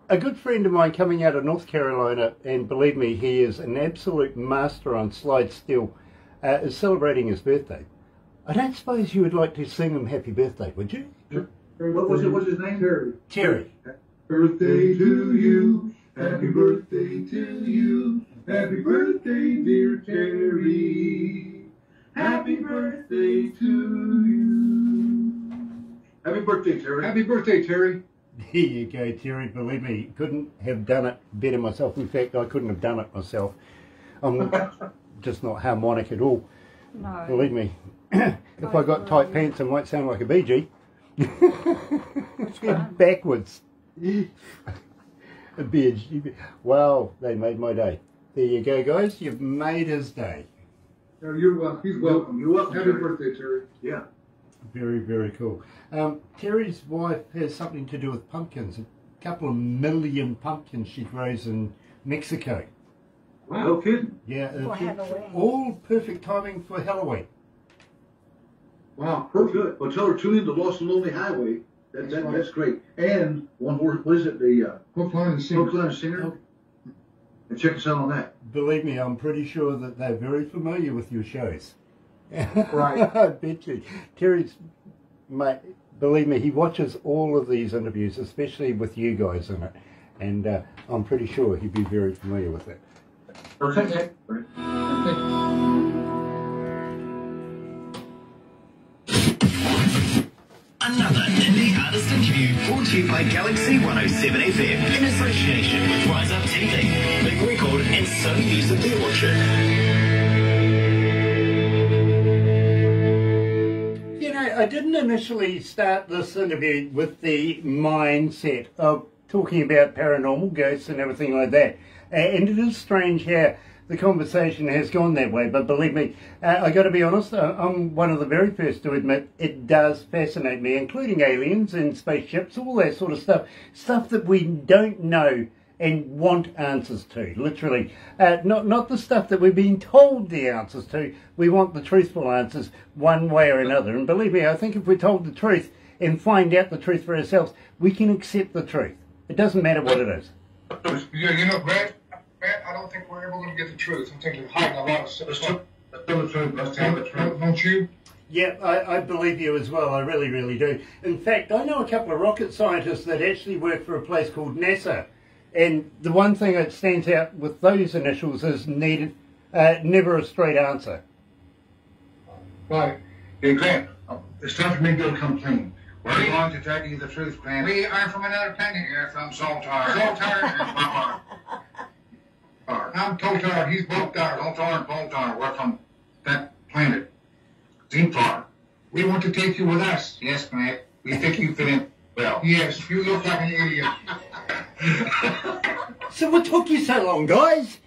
a good friend of mine coming out of North Carolina, and believe me, he is an absolute master on slide steel, is celebrating his birthday. I don't suppose you would like to sing him happy birthday, would you? What's his name? Terry. Terry. Birthday to you. Happy birthday to you. Happy birthday, dear Terry. Happy birthday to you. Happy birthday, Terry. Happy birthday, Terry. Here you go, Terry. Believe me, couldn't have done it better myself. In fact, I couldn't have done it myself. I'm just not harmonic at all. No. Believe me. If I got tight pants, I might sound like a BG. Backwards. A BG. Wow, they made my day. There you go, guys. You've made his day. No, you're welcome. He's welcome. You're welcome. Happy birthday, Terry. Yeah. Very, very cool. Terry's wife has something to do with pumpkins. A couple of million pumpkins she grows in Mexico. Wow. No kidding. Yeah, For Halloween. all perfect timing for Halloween. Wow. Good. Well, tell her tune in to Lost and Lonely Highway. That's great. And one horse. What is it? The Hook, line, and sinker. Hook, Line, and Singer. And check us out on that. Believe me, I'm pretty sure that they're very familiar with your shows. Right. I bet you. Terry's, mate, believe me, he watches all of these interviews, especially with you guys in it. And I'm pretty sure he'd be very familiar with it. Okay. Another indie artist interview brought to you by Galaxy 107 FM in association with Rise Up TV, Big Record and Sony Music The Orchard. You know, I didn't initially start this interview with the mindset of talking about paranormal ghosts and everything like that. And it is strange how the conversation has gone that way, but believe me, I got to be honest, I'm one of the very first to admit it does fascinate me, including aliens and spaceships, all that sort of stuff that we don't know and want answers to, literally. Not the stuff that we've been told the answers to. We want the truthful answers one way or another. And believe me, I think if we're told the truth and find out the truth for ourselves, we can accept the truth. It doesn't matter what it is. Yeah, you know, Brad, I don't think we're ever going to get the truth. I think they're hiding a lot of stuff. Let's tell the truth. Let's tell the truth. Don't you? Yeah, I believe you as well. I really, really do. In fact, I know a couple of rocket scientists that actually work for a place called NASA. And the one thing that stands out with those initials is never a straight answer. Right. Hey, Grant, it's time for me to go come clean. We're going to tell you the truth, Grant. We are from another planet here, from Zoltar. Zoltar and Mamar. I'm Totar. He's Boltar. Zoltar and Boltar. We're from that planet. Zoltar. We want to take you with us. Yes, Grant. We think you fit in well. Yes, you look like an idiot. So what took you so long, guys?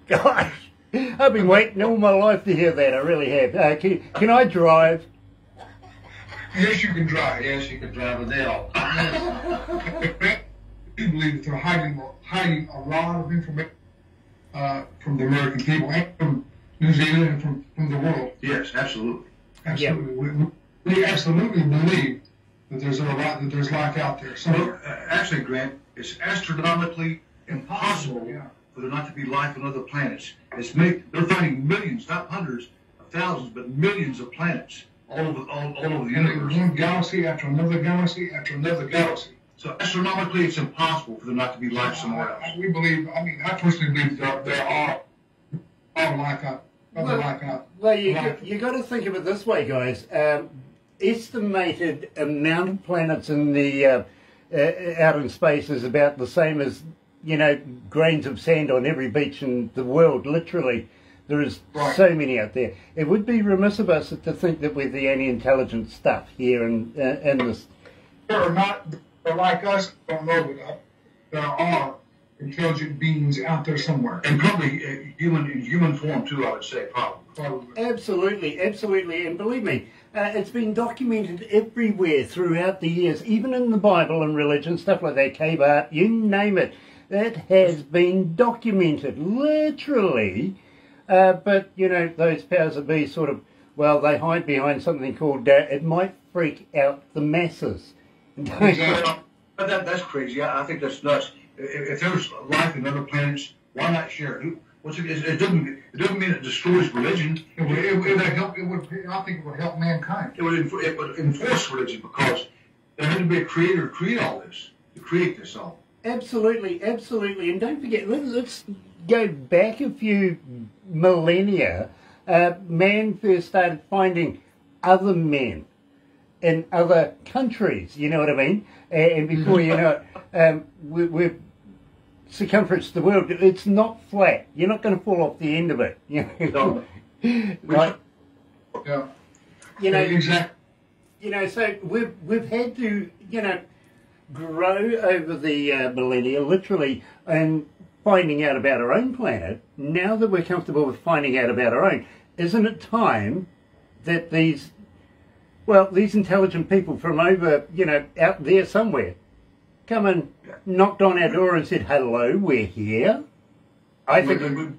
Gosh, I've been waiting all my life to hear that. I really have. Can I drive? Yes, you can drive. Yes, you can drive Adele. I do believe that they're hiding a lot of information from the American people and from New Zealand and from the world. Yes, absolutely. Absolutely. We absolutely believe that there's life out there. So Well, actually, Grant, it's astronomically impossible for there not to be life on other planets. They're finding millions, not hundreds of thousands, but millions of planets all over the universe. One galaxy after another galaxy after another galaxy. So astronomically, it's impossible for there not to be life somewhere else. We believe. I mean, I personally believe there are life out. Other life out. Well, you got to think of it this way, guys. Estimated amount of planets in the out in space is about the same as, you know, grains of sand on every beach in the world. Literally, there is so many out there. It would be remiss of us to think that we're the only intelligent stuff here in this. They're not. They're like us. Don't know it. There are intelligent beings out there somewhere, And probably in human form too, I would say, probably. Absolutely, absolutely. And believe me, it's been documented everywhere throughout the years, even in the Bible and religion, stuff like that, cave art, you name it. It has been documented, literally. But, you know, those powers that be sort of, well, they hide behind something called, it might freak out the masses. But that's crazy. I think that's nuts. If there's life in other planets, why not share it? It doesn't mean it destroys religion. it would help. I think it would help mankind. It would enforce religion because there had to be a creator to create all this, to create this all. Absolutely, absolutely. And don't forget, let's go back a few millennia. Man first started finding other men in other countries, you know what I mean? And before you know it, we're circumference of the world, it's not flat. You're not going to fall off the end of it. You know? Right? Yeah. You know, Exactly. You know, so we've had to, you know, grow over the millennia, literally, and finding out about our own planet. Now that we're comfortable with finding out about our own, isn't it time that these intelligent people from over, you know, out there somewhere, come and knocked on our door and said, hello, we're here? I think...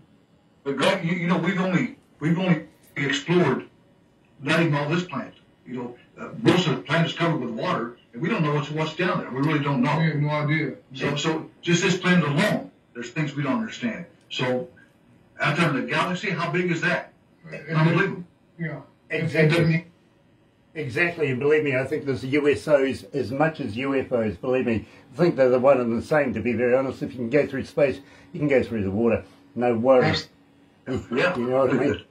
But Greg, you know, we've only explored not even all this planet. You know, most of the planet is covered with water, and we don't know what's down there. We really don't know. We have no idea. So just this planet alone, there's things we don't understand. So out there in the galaxy, how big is that? Unbelievable. Yeah. Exactly, and believe me, I think there's USOs as much as UFOs, believe me. I think they're the one and the same, to be very honest. If you can go through space, you can go through the water. No worries. Yeah. You know what I mean?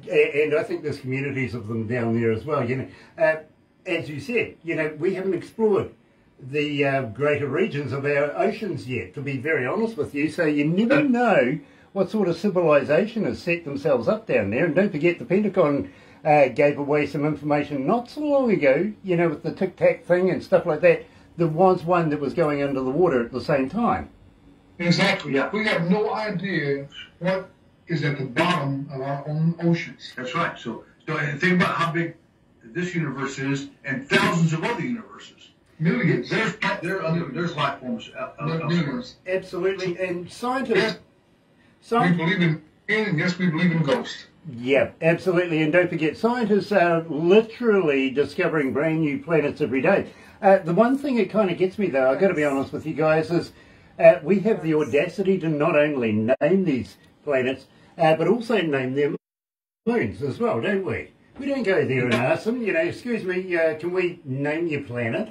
And I think there's communities of them down there as well, you know. As you said, you know, we haven't explored the greater regions of our oceans yet, to be very honest with you, so you never know what sort of civilization has set themselves up down there. And don't forget, the Pentagon gave away some information not so long ago, you know, with the tic-tac thing and stuff like that. There was one that was going under the water at the same time. Exactly. Yeah. We have no idea what is at the bottom of our own oceans. That's right. So think about how big this universe is and thousands of other universes. Millions. There's life forms out elsewhere. Millions. Absolutely, and scientists... We believe in and yes, we believe in ghosts. Yeah, absolutely. And don't forget, scientists are literally discovering brand new planets every day. The one thing that kind of gets me, though, I've got to be honest with you guys, is we have the audacity to not only name these planets, but also name them moons as well, don't we? We don't go there and ask them, you know, excuse me, can we name your planet?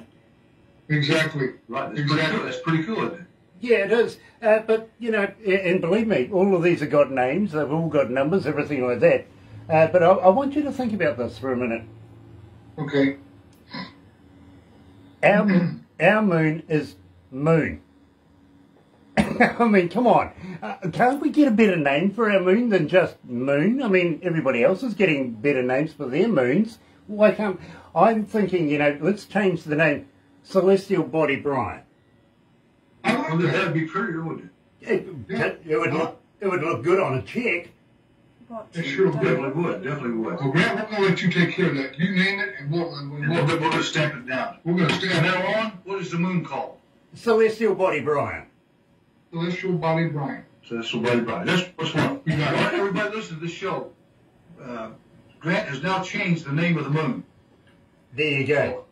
Exactly. Right, that's pretty cool, isn't it? Yeah, it is. But, you know, and believe me, all of these have got names, they've all got numbers, everything like that. But I want you to think about this for a minute. Okay. Our moon is Moon. I mean, come on. Can't we get a better name for our moon than just Moon? I mean, everybody else is getting better names for their moons. Why can't... I'm thinking, you know, let's change the name Celestial Body Brian. Well, that'd be prettier, wouldn't it? It would look good on a check. It sure Definitely would. Well, Grant, we're going to let you take care of that. You name it, and we'll just stamp it down. We're going to stamp From it now on, what is the moon called? Celestial Body Brian. Celestial Body Brian. Celestial Body Brian. That's what's one. You got it. All right, everybody listen to this show. Grant has now changed the name of the moon. There you go.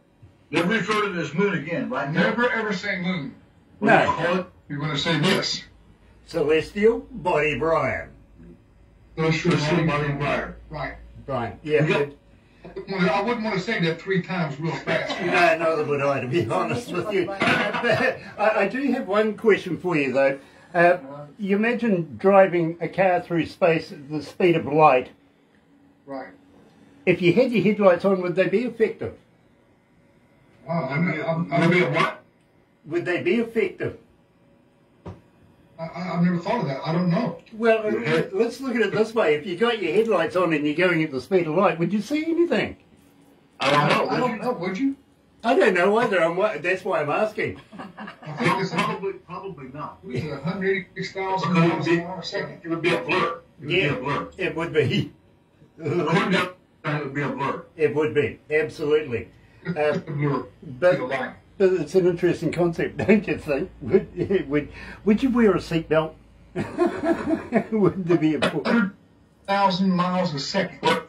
Never refer to it as moon again, right? Never ever say moon. What do you No. call it? You're going to say this. Celestial body Brian. Celestial Body Brian. Right. Brian. Yeah. Yep. I wouldn't want to say that 3 times real fast. No, neither would I, to be honest with you. I do have one question for you, though. You imagine driving a car through space at the speed of light. Right. If you had your headlights on, would they be effective? I've Would they be effective? never thought of that. I don't know. Well, let's look at it this way. If you got your headlights on and you're going at the speed of light, would you see anything? I don't know. I don't know. Would you? I don't know either. That's why I'm asking. I think it's Probably not. 186,000 miles an hour a second. It would be a blur. It would be a blur. It would be. According to it would be a blur. It would be, absolutely. Just a blur. But, Be a line. but it's an interesting concept, don't you think? Would you wear a seatbelt? Would there be a... 100,000 miles a second. Well,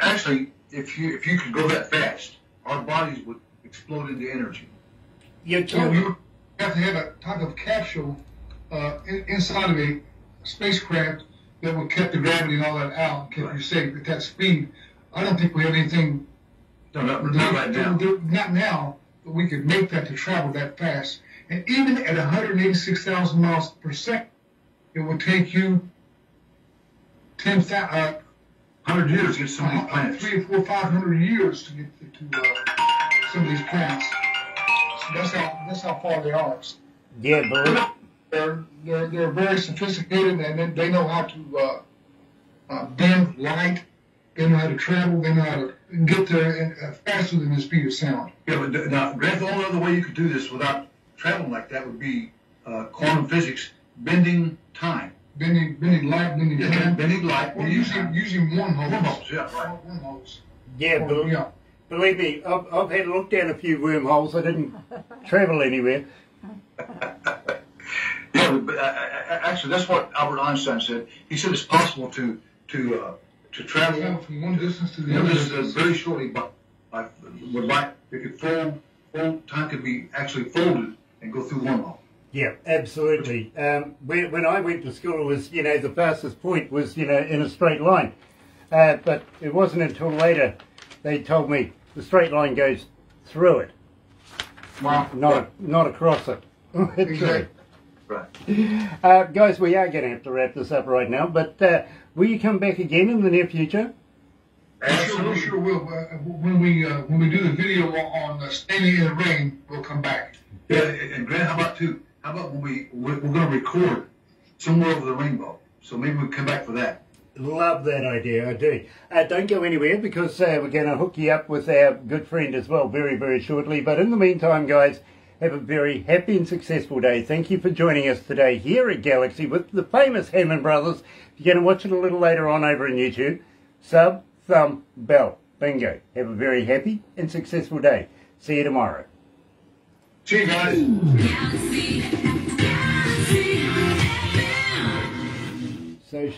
actually, if you could go that fast, our bodies would explode into energy. You're So telling- you have to have a type of capsule inside of a spacecraft that will keep the gravity and all that out, keep you safe at that speed. I don't think we have anything. No, not right now. Not now, but we could make that to travel that fast. And even at 186,000 miles per second, it would take you 100 years to get some of these planets. 300 or 400, 500 years to get to some of these planets. So that's how far they are. Yeah, but... They're very sophisticated, and then they know how to bend light. They know how to travel. They know how to get there faster than the speed of sound. Yeah, but now, Grant, the only other way you could do this without traveling like that would be quantum physics, bending time. Bending light, bending time. Bending light. Well, using wormholes. Wormholes, yeah, right. Wormholes. Yeah, Yeah. believe me, I've had a look down a few wormholes. I didn't travel anywhere. Yeah, but actually, that's what Albert Einstein said. He said it's possible to travel Travel from one distance to the You know, other. this is very shortly, but with light, it could fold, time could be actually folded and go through wormhole. Yeah, absolutely. When I went to school, it was, the fastest point was, in a straight line. But it wasn't until later they told me the straight line goes through it, Wow. not across it. Exactly. Right. Guys, we are going to have to wrap this up right now, but will you come back again in the near future? We sure will. When we do the video on standing in the rain, we'll come back. Yeah, and Grant, how about when we're going to record somewhere over the rainbow? So maybe we'll come back for that. Love that idea, I do. Don't go anywhere because we're going to hook you up with our good friend as well very, very shortly. But in the meantime, guys, have a very happy and successful day. Thank you for joining us today here at Galaxy with the famous Hammond Brothers. If you're going to watch it a little later on over on YouTube, sub, thumb, bell. Bingo. Have a very happy and successful day. See you tomorrow. See you guys. So